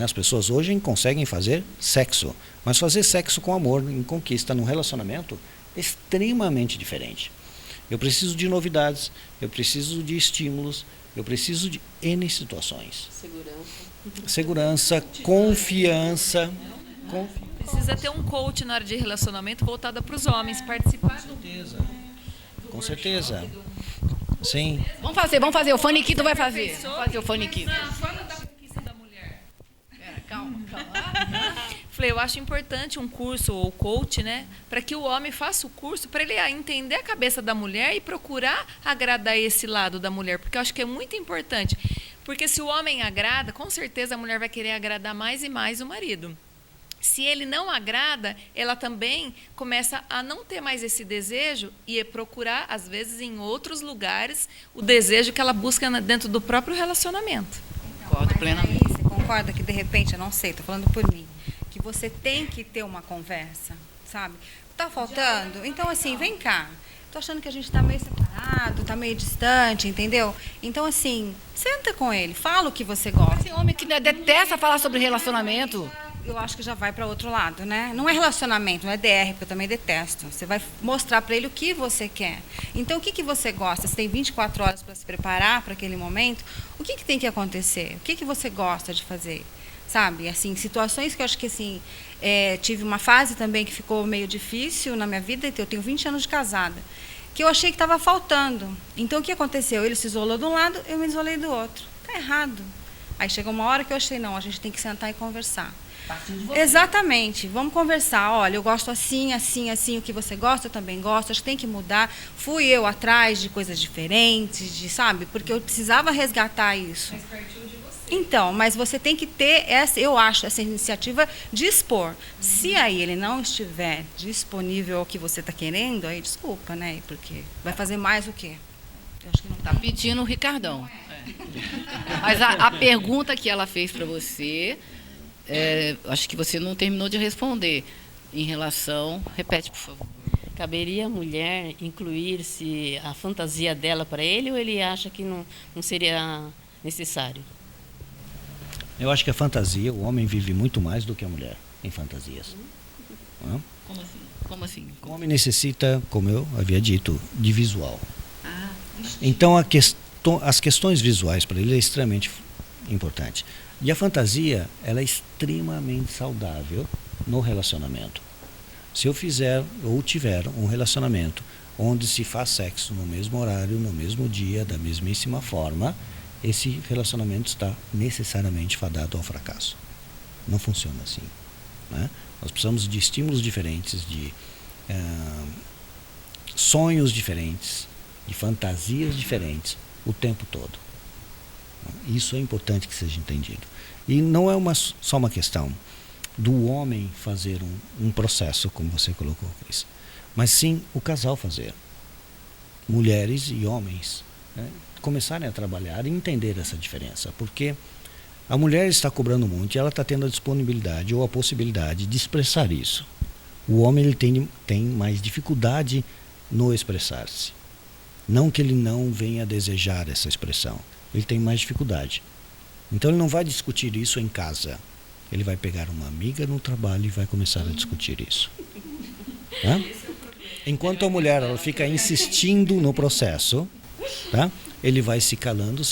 S3: As pessoas hoje conseguem fazer sexo, mas fazer sexo com amor, em conquista, num relacionamento, é extremamente diferente. Eu preciso de novidades, eu preciso de estímulos, eu preciso de N situações. Segurança, confiança.
S4: Precisa ter um coach na área de relacionamento voltada para os homens, participar do...
S3: Com certeza. Sim.
S1: Vamos fazer. O Faniquito vai fazer. Vamos fazer o Faniquito. Calma.
S4: Falei, eu acho importante um curso ou coach, né, para que o homem faça o curso, para ele entender a cabeça da mulher e procurar agradar esse lado da mulher, porque eu acho que é muito importante. Porque se o homem agrada, com certeza a mulher vai querer agradar mais e mais o marido. Se ele não agrada, ela também começa a não ter mais esse desejo e procurar, às vezes, em outros lugares, o desejo que ela busca dentro do próprio relacionamento.
S1: Concordo plenamente.
S6: Você concorda que, de repente, eu não sei, estou falando por mim, que você tem que ter uma conversa, sabe? Está faltando? Então, assim, vem cá. Estou achando que a gente está meio separado, está meio distante, entendeu? Então, assim, senta com ele, fala o que você gosta.
S1: Tem homem que detesta falar sobre relacionamento.
S6: Eu acho que já vai para outro lado, né? Não é relacionamento, não é DR, porque eu também detesto. Você vai mostrar para ele o que você quer. Então, o que você gosta? Você tem 24 horas para se preparar para aquele momento. O que tem que acontecer? O que você gosta de fazer? Sabe? Assim, situações que eu acho que, assim, tive uma fase também que ficou meio difícil na minha vida. Eu tenho 20 anos de casada, que eu achei que estava faltando. Então, o que aconteceu? Ele se isolou de um lado, eu me isolei do outro. Está errado. Aí chegou uma hora que eu achei, não, a gente tem que sentar e conversar. Exatamente, vamos conversar. Olha, eu gosto assim, assim, assim, o que você gosta, eu também gosto, acho que tem que mudar. Fui eu atrás de coisas diferentes, sabe? Porque eu precisava resgatar isso. Mas partiu de você. Então, mas você tem que ter eu acho, essa iniciativa de expor. Se aí ele não estiver disponível ao que você está querendo, aí desculpa, né? Porque vai fazer mais o quê? Eu acho que não
S1: tá pedindo o Ricardão. Mas a pergunta que ela fez para você... acho que você não terminou de responder em relação... Repete, por favor.
S2: Caberia a mulher incluir-se a fantasia dela para ele ou ele acha que não seria necessário?
S3: Eu acho que a fantasia, o homem vive muito mais do que a mulher em fantasias.
S1: Como assim?
S3: O homem necessita, como eu havia dito, de visual. Então, as questões visuais para ele é extremamente importante. E a fantasia, ela é extremamente saudável no relacionamento. Se eu fizer ou tiver um relacionamento onde se faz sexo no mesmo horário, no mesmo dia, da mesmíssima forma, esse relacionamento está necessariamente fadado ao fracasso. Não funciona assim. né? Nós precisamos de estímulos diferentes, de sonhos diferentes, de fantasias diferentes o tempo todo. Isso é importante que seja entendido. E não é só uma questão do homem fazer um processo, como você colocou, Cris, mas sim o casal fazer. Mulheres e homens, né, começarem a trabalhar e entender essa diferença, porque a mulher está cobrando muito e ela está tendo a disponibilidade ou a possibilidade de expressar isso. O homem ele tem mais dificuldade no expressar-se. Não que ele não venha desejar essa expressão, ele tem mais dificuldade. Então ele não vai discutir isso em casa. Ele vai pegar uma amiga no trabalho e vai começar a discutir isso. Tá? Enquanto a mulher ela fica insistindo no processo, tá? Ele vai se calando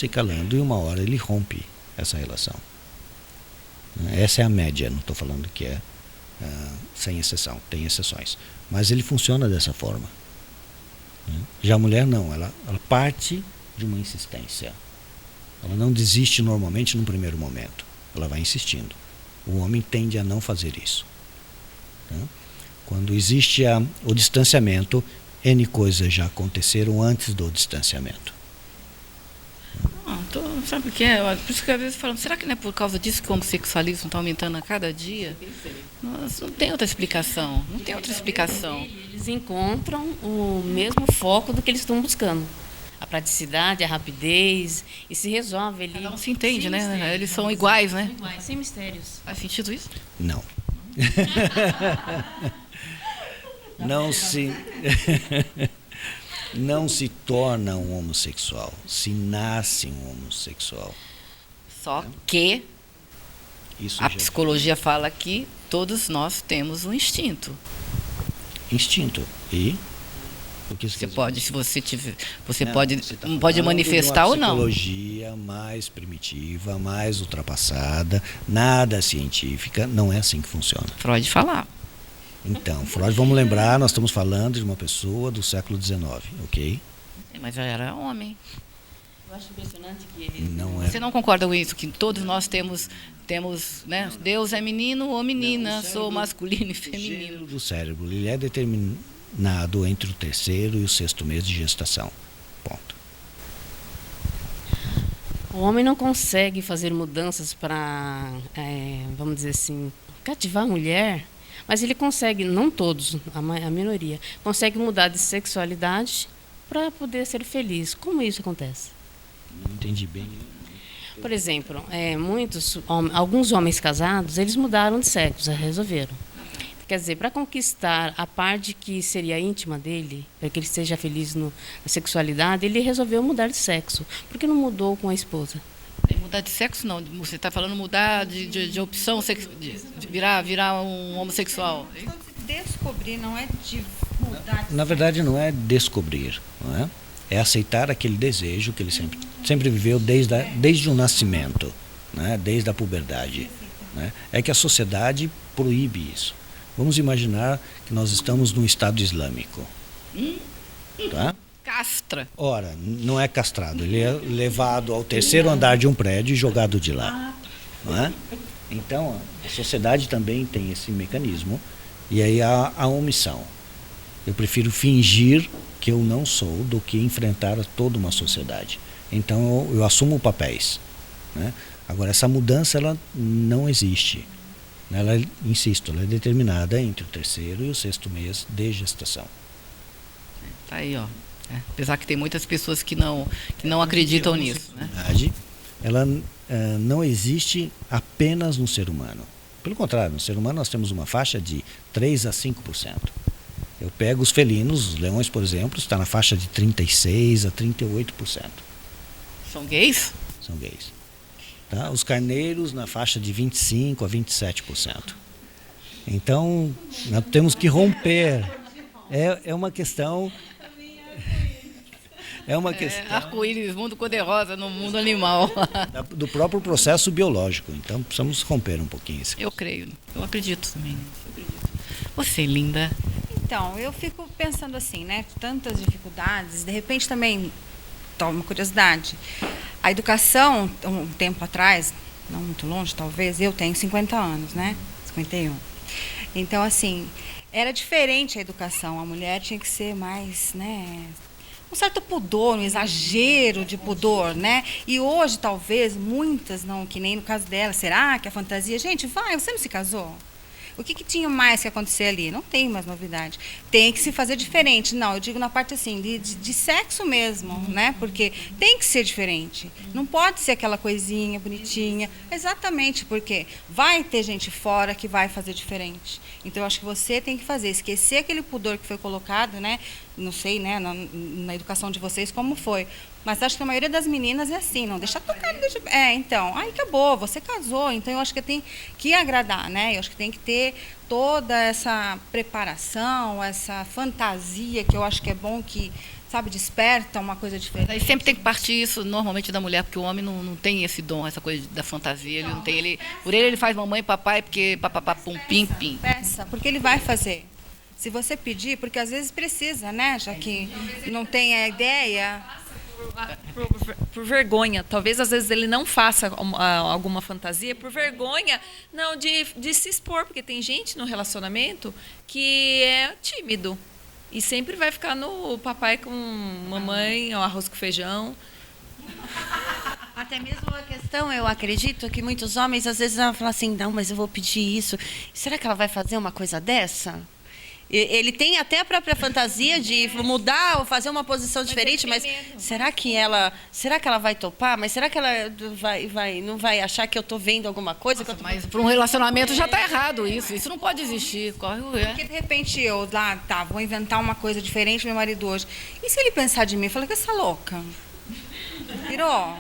S3: e uma hora ele rompe essa relação. Essa é a média, não estou falando que é sem exceção, tem exceções. Mas ele funciona dessa forma. Já a mulher não, ela parte de uma insistência. Ela não desiste normalmente no primeiro momento, ela vai insistindo. O homem tende a não fazer isso. Tá? Quando existe o distanciamento, N coisas já aconteceram antes do distanciamento.
S1: Sabe o que é? Por isso que às vezes falamos, será que não é por causa disso que o homossexualismo está aumentando a cada dia? Não tem outra explicação. Não tem outra explicação.
S2: Eles encontram o mesmo foco do que eles estão buscando. A praticidade, a rapidez, e se resolve ali.
S1: Cada um se entende,
S2: sem
S1: né?
S2: mistérios.
S1: Eles são iguais, né?
S2: Iguais, sem mistérios.
S1: Faz sentido isso?
S3: Não. Não se torna um homossexual, se nasce um homossexual.
S1: Só que
S3: Isso
S1: a
S3: já
S1: psicologia fala que todos nós temos um instinto.
S3: instinto. E o que
S1: Você pode, se você tiver, você
S3: Não,
S1: pode,
S3: você tá
S1: pode
S3: falando
S1: manifestar
S3: de
S1: ou
S3: uma
S1: não.
S3: psicologia mais primitiva, mais ultrapassada, nada científica, não é assim que funciona.
S1: Freud falava.
S3: Então, Freud, vamos lembrar, nós estamos falando de uma pessoa do século XIX, ok?
S1: Mas já era homem.
S2: Eu acho impressionante que eles...
S3: Não é.
S1: Você não concorda com isso? Que todos nós temos, né? Deus é menino ou menina, sou masculino e
S3: O
S1: feminino.
S3: gênero do cérebro, ele é determinado entre o 3º e o 6º mês de gestação. Ponto.
S2: O homem não consegue fazer mudanças para, vamos dizer assim, cativar a mulher, mas ele consegue, não todos, a minoria, consegue mudar de sexualidade para poder ser feliz. Como isso acontece?
S3: Não entendi bem.
S2: Por exemplo, alguns homens casados, eles mudaram de sexo, resolveram. Quer dizer, para conquistar a parte que seria íntima dele, para que ele seja feliz na sexualidade, ele resolveu mudar de sexo. Por que não mudou com a esposa?
S1: Mudar de sexo não, você está falando mudar de opção, de virar um homossexual.
S6: Descobrir não é de mudar.
S3: Na verdade, não é descobrir, não é? É aceitar aquele desejo que ele sempre viveu desde o nascimento, né? Desde a puberdade. Né? É que a sociedade proíbe isso. Vamos imaginar que nós estamos num Estado Islâmico. Tá?
S1: Castra.
S3: Ora, não é castrado, ele é levado ao 3º andar de um prédio e jogado de lá. Não é? Então, a sociedade também tem esse mecanismo, e aí há a omissão. Eu prefiro fingir que eu não sou do que enfrentar toda uma sociedade. Então, eu assumo papéis. Né? Agora, essa mudança ela não existe. Ela, insisto, ela é determinada entre o 3º e o 6º mês de gestação.
S1: Tá aí, ó. Apesar que tem muitas pessoas que não acreditam nisso. Né?
S3: Ela não existe apenas no ser humano. Pelo contrário, no ser humano nós temos uma faixa de 3 a 5%. Eu pego os felinos, os leões, por exemplo, está na faixa de 36 a 38%.
S1: São gays?
S3: São gays. Tá? Os carneiros na faixa de 25 a 27%. Então, nós temos que romper. É uma questão... É uma questão
S1: arco-íris, mundo cor-de-rosa no mundo animal.
S3: do próprio processo biológico. Então, precisamos romper um pouquinho isso.
S1: Eu creio, eu acredito também. Você, linda.
S6: Então, eu fico pensando assim, né? Tantas dificuldades, de repente também, uma curiosidade. A educação, um tempo atrás, não muito longe talvez, eu tenho 50 anos, né? 51. Então, assim, era diferente a educação. A mulher tinha que ser mais, né, um certo pudor, um exagero de pudor, né? E hoje, talvez, muitas, não, que nem no caso dela, será que a fantasia... Gente, vai, você não se casou? O que tinha mais que acontecer ali? Não tem mais novidade. Tem que se fazer diferente. Não, eu digo na parte assim, de sexo mesmo, né? Porque tem que ser diferente. Não pode ser aquela coisinha bonitinha. Exatamente, porque vai ter gente fora que vai fazer diferente. Então, eu acho que você tem que fazer, esquecer aquele pudor que foi colocado, né? Não sei, né, na educação de vocês como foi. Mas acho que a maioria das meninas é assim, não deixa tocar, não deixa... então, aí acabou, você casou, então eu acho que tem que agradar, né? Eu acho que tem que ter toda essa preparação, essa fantasia, que eu acho que é bom que, sabe, desperta uma coisa diferente.
S1: Aí sempre tem que partir isso normalmente da mulher, porque o homem não tem esse dom, essa coisa da fantasia, ele não tem, por ele faz mamãe e papai, porque papapá, pum, pim, pim.
S6: Peça, porque ele vai fazer. Se você pedir, porque às vezes precisa, né? Já que não tem a ideia...
S4: Por vergonha. Talvez às vezes ele não faça alguma fantasia por vergonha não de se expor, porque tem gente no relacionamento que é tímido e sempre vai ficar no papai com mamãe, ou arroz com feijão.
S5: Até mesmo a questão, eu acredito que muitos homens às vezes vão falar assim, não, mas eu vou pedir isso. Será que ela vai fazer uma coisa dessa? Ele tem até a própria fantasia de mudar ou fazer uma posição diferente, mas será que ela vai topar? Mas será que ela não vai achar que eu estou vendo alguma coisa?
S1: Nossa, mas para um relacionamento já está errado isso não pode existir, corre o risco.
S6: Porque de repente eu vou inventar uma coisa diferente meu marido hoje. E se ele pensar de mim, fala que essa louca virou,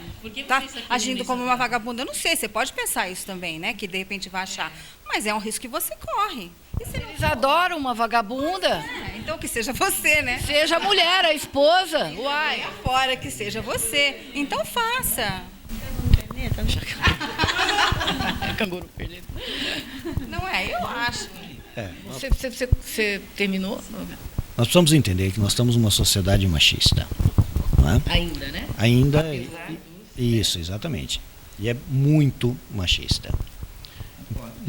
S6: tá agindo como uma vagabunda? Eu não sei, você pode pensar isso também, né? Que de repente vai achar, mas é um risco que você corre.
S1: Eles adoram uma vagabunda.
S6: Então que seja você, né?
S1: Seja a mulher, a esposa. Uai.
S6: Fora que seja você. Então faça.
S1: Canguru perdido.
S6: Não é, eu acho.
S1: Você terminou?
S3: Nós precisamos entender que nós estamos numa sociedade machista. Não é?
S1: Ainda, né?
S3: Ainda. Isso, exatamente. E é muito machista.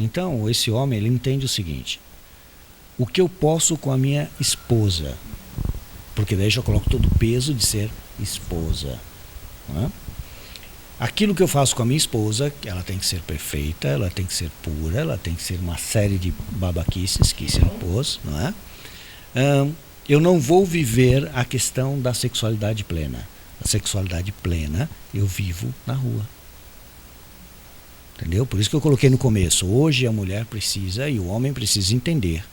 S3: Então, esse homem, ele entende o seguinte: o que eu posso com a minha esposa? Porque daí já coloco todo o peso de ser esposa. Não é? Aquilo que eu faço com a minha esposa, ela tem que ser perfeita, ela tem que ser pura, ela tem que ser uma série de babaquices que se impôs, não é? Eu não vou viver a questão da sexualidade plena. A sexualidade plena eu vivo na rua. Entendeu? Por isso que eu coloquei no começo. Hoje a mulher precisa e o homem precisa entender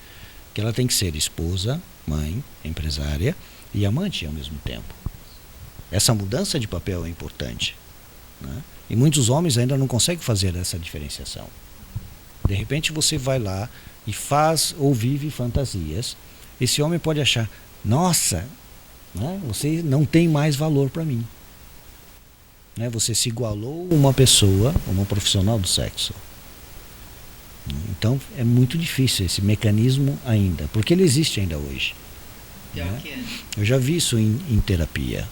S3: que ela tem que ser esposa, mãe, empresária e amante ao mesmo tempo. Essa mudança de papel é importante, né? E muitos homens ainda não conseguem fazer essa diferenciação. De repente você vai lá e faz ou vive fantasias. Esse homem pode achar, nossa, né, você não tem mais valor para mim. Né, você se igualou uma pessoa, uma profissional do sexo. Então é muito difícil esse mecanismo ainda, porque ele existe ainda hoje. Né? Eu já vi isso em terapia.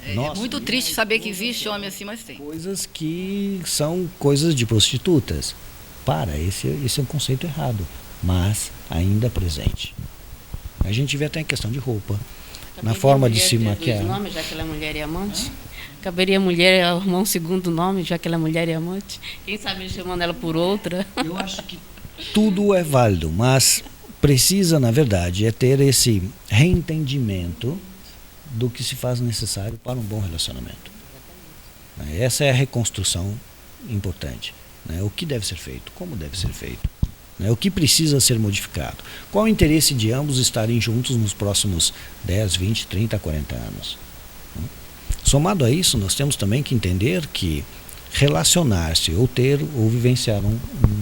S1: É muito triste saber que existe homem assim, mas tem.
S3: Coisas que são coisas de prostitutas. Esse é um conceito errado, mas ainda presente. A gente vê até em questão de roupa, na forma de se maquiar.
S2: Nome, já que ela é mulher e amante? Caberia a mulher arrumar um segundo nome, já que ela é mulher e amante? Quem sabe ele chamando ela por outra?
S3: Eu acho que tudo é válido, mas precisa, na verdade, é ter esse reentendimento do que se faz necessário para um bom relacionamento. Essa é a reconstrução importante. O que deve ser feito, como deve ser feito, o que precisa ser modificado, qual o interesse de ambos estarem juntos nos próximos 10, 20, 30, 40 anos. Somado a isso, nós temos também que entender que relacionar-se ou ter ou vivenciar um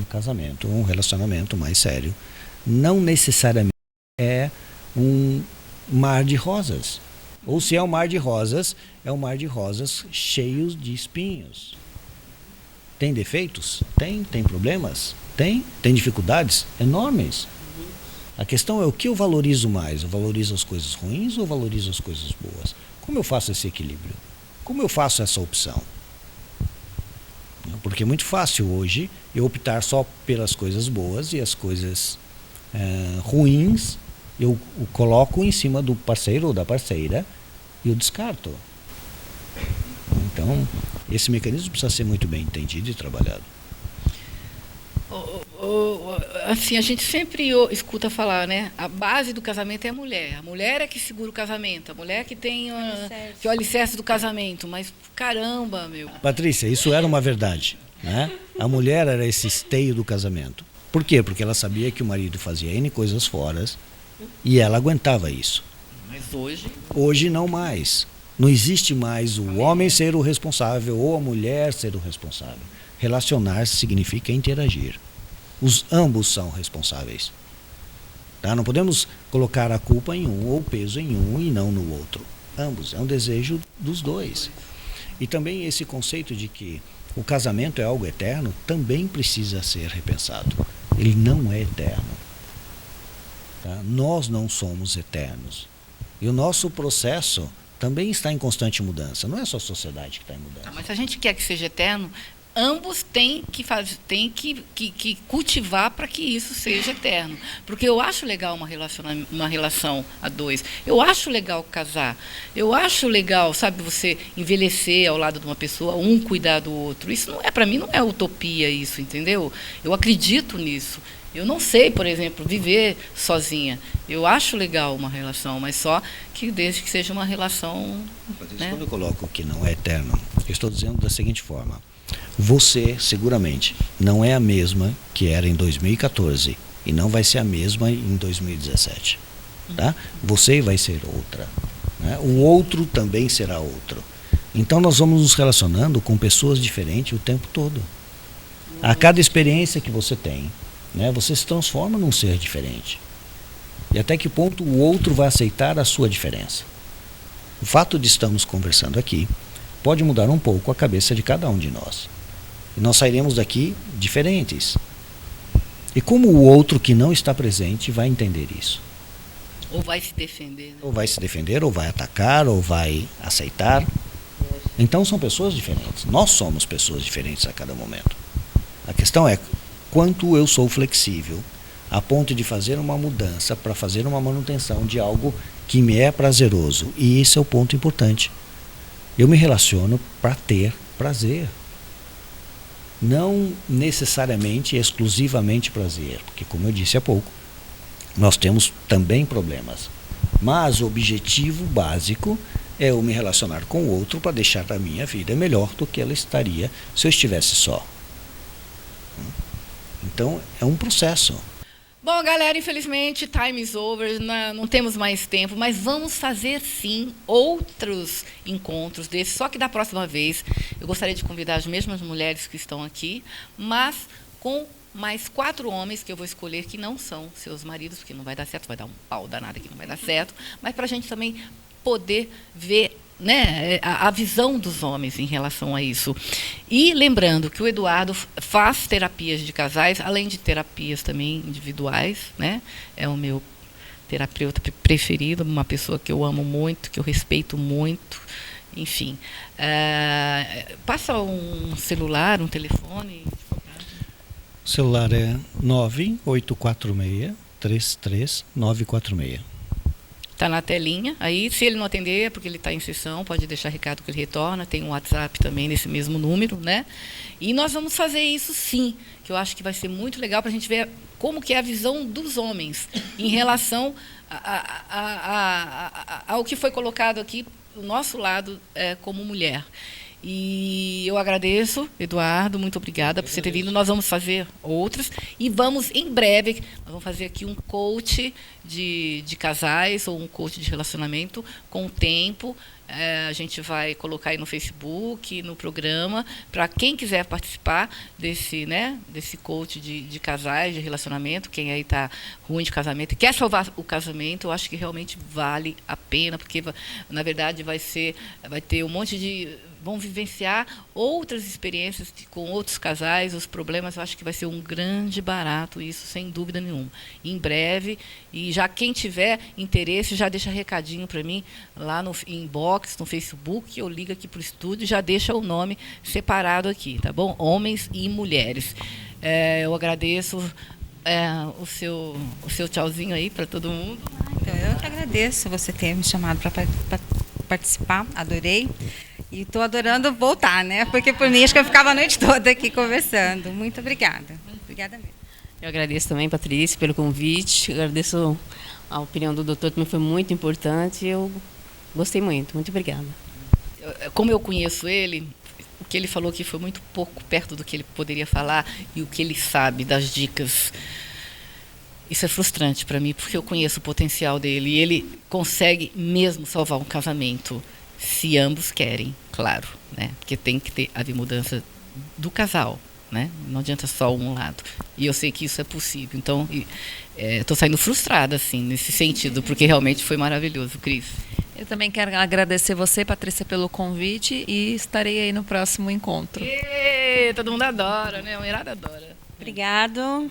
S3: casamento, um relacionamento mais sério, não necessariamente é um mar de rosas. Ou se é um mar de rosas, é um mar de rosas cheios de espinhos. Tem defeitos? Tem problemas? Tem dificuldades enormes. A questão é o que eu valorizo mais. Eu valorizo as coisas ruins ou valorizo as coisas boas? Como eu faço esse equilíbrio? Como eu faço essa opção? Porque Porque é muito fácil hoje eu optar só pelas coisas boas e as coisas ruins eu o coloco em cima do parceiro ou da parceira e eu descarto. Então, esse mecanismo precisa ser muito bem entendido e trabalhado.
S1: Assim, a gente sempre escuta falar, né? A base do casamento é a mulher. A mulher é que segura o casamento. A mulher que tem que é o alicerce do casamento. Mas, caramba, meu.
S3: Patrícia, isso era uma verdade, né? A mulher era esse esteio do casamento. Por quê? Porque ela sabia que o marido fazia N coisas fora e ela aguentava isso.
S1: Mas hoje...
S3: Hoje não mais. Não existe mais o homem ser o responsável ou a mulher ser o responsável. Relacionar-se significa interagir. Ambos são responsáveis. Tá? Não podemos colocar a culpa em um ou o peso em um e não no outro. Ambos. É um desejo dos dois. E também esse conceito de que o casamento é algo eterno também precisa ser repensado. Ele não é eterno. Tá? Nós não somos eternos. E o nosso processo também está em constante mudança. Não é só a sociedade que está em mudança.
S1: Mas se a gente quer que seja eterno, ambos têm que cultivar para que isso seja eterno. Porque eu acho legal uma relação a dois. Eu acho legal casar. Eu acho legal, sabe, você envelhecer ao lado de uma pessoa, um cuidar do outro. Isso não é, para mim, não é utopia isso, entendeu? Eu acredito nisso. Eu não sei, por exemplo, viver sozinha. Eu acho legal uma relação, mas só que desde que seja uma relação...
S3: Né? Quando eu coloco que não é eterno, eu estou dizendo da seguinte forma. Você, seguramente, não é a mesma que era em 2014 e não vai ser a mesma em 2017. Tá? Você vai ser outra. Né? O outro também será outro. Então nós vamos nos relacionando com pessoas diferentes o tempo todo. A cada experiência que você tem, né, você se transforma num ser diferente. E até que ponto o outro vai aceitar a sua diferença? O fato de estarmos conversando aqui pode mudar um pouco a cabeça de cada um de nós. E nós sairemos daqui diferentes. E como o outro que não está presente vai entender isso?
S1: Ou vai se defender. Né?
S3: Ou vai se defender, ou vai atacar, ou vai aceitar. Então são pessoas diferentes. Nós somos pessoas diferentes a cada momento. A questão é quanto eu sou flexível a ponto de fazer uma mudança para fazer uma manutenção de algo que me é prazeroso. E esse é o ponto importante. Eu me relaciono para ter prazer. Não necessariamente exclusivamente prazer, porque, como eu disse há pouco, nós temos também problemas. Mas o objetivo básico é eu me relacionar com o outro para deixar a minha vida melhor do que ela estaria se eu estivesse só. Então, é um processo.
S1: Bom, galera, infelizmente, time is over, não temos mais tempo, mas vamos fazer, sim, outros encontros desses, só que da próxima vez eu gostaria de convidar as mesmas mulheres que estão aqui, mas com mais 4 homens que eu vou escolher que não são seus maridos, porque não vai dar certo, vai dar um pau danado que não vai dar certo, mas para a gente também poder ver, né, a visão dos homens em relação a isso. E lembrando que o Eduardo faz terapias de casais, além de terapias também individuais, né? É o meu terapeuta preferido, uma pessoa que eu amo muito, que eu respeito muito, enfim. Passa um celular, um telefone.
S3: O celular é 984633946.
S1: Está na telinha. Aí, se ele não atender, é porque ele está em sessão, pode deixar recado que ele retorna. Tem um WhatsApp também nesse mesmo número, né? E nós vamos fazer isso, sim, que eu acho que vai ser muito legal para a gente ver como que é a visão dos homens em relação ao que foi colocado aqui do nosso lado como mulher. E eu agradeço, Eduardo, muito obrigada por você ter vindo. Nós vamos fazer outras e vamos, em breve, nós vamos fazer aqui um coach de casais ou um coach de relacionamento com o tempo. A gente vai colocar aí no Facebook, no programa, para quem quiser participar desse coach de casais, de relacionamento, quem aí está ruim de casamento e quer salvar o casamento, eu acho que realmente vale a pena, porque, na verdade, vai ter um monte de... Vão vivenciar outras experiências com outros casais, os problemas. Eu acho que vai ser um grande barato isso, sem dúvida nenhuma. Em breve, e já quem tiver interesse, já deixa recadinho para mim lá no inbox. inbox no Facebook ou liga aqui para o estúdio, já deixa o nome separado aqui, tá bom? Homens e mulheres. Eu agradeço o seu tchauzinho aí para todo mundo.
S6: Então, eu que agradeço você ter me chamado para participar, adorei. E estou adorando voltar, né? Porque por mim acho que eu ficava a noite toda aqui conversando. Muito obrigada. Obrigada mesmo.
S2: Eu agradeço também, Patrícia, pelo convite. Eu agradeço a opinião do doutor, também foi muito importante. Eu gostei muito. Muito obrigada.
S1: Como eu conheço ele, o que ele falou aqui foi muito pouco perto do que ele poderia falar e o que ele sabe das dicas. Isso é frustrante para mim, porque eu conheço o potencial dele e ele consegue mesmo salvar um casamento, se ambos querem, claro, né? Porque tem que haver mudança do casal, né? Não adianta só um lado. E eu sei que isso é possível. Então, estou saindo frustrada, assim, nesse sentido, porque realmente foi maravilhoso, Cris.
S4: Eu também quero agradecer você, Patrícia, pelo convite e estarei aí no próximo encontro.
S1: Todo mundo adora, né? A mulherada adora.
S5: Obrigado.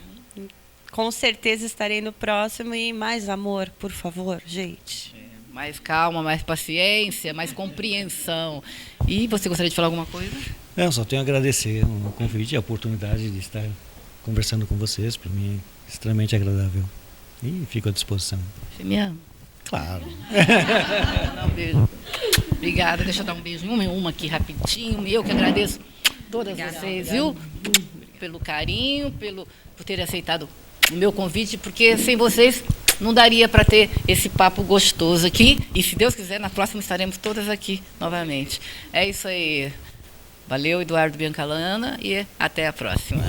S5: Com certeza estarei no próximo e mais amor, por favor, gente.
S1: Mais calma, mais paciência, mais compreensão. E você gostaria de falar alguma coisa?
S3: Eu só tenho a agradecer o convite e a oportunidade de estar conversando com vocês. Para mim é extremamente agradável. E fico à disposição.
S1: Você me ama?
S3: Claro.
S1: Dá um beijo. Obrigada. Deixa eu dar um beijo em uma aqui rapidinho. Eu que agradeço todas vocês, viu? Pelo carinho, por terem aceitado o meu convite, porque sem vocês não daria para ter esse papo gostoso aqui. E se Deus quiser, na próxima estaremos todas aqui novamente. É isso aí. Valeu, Eduardo Biancalana, e até a próxima.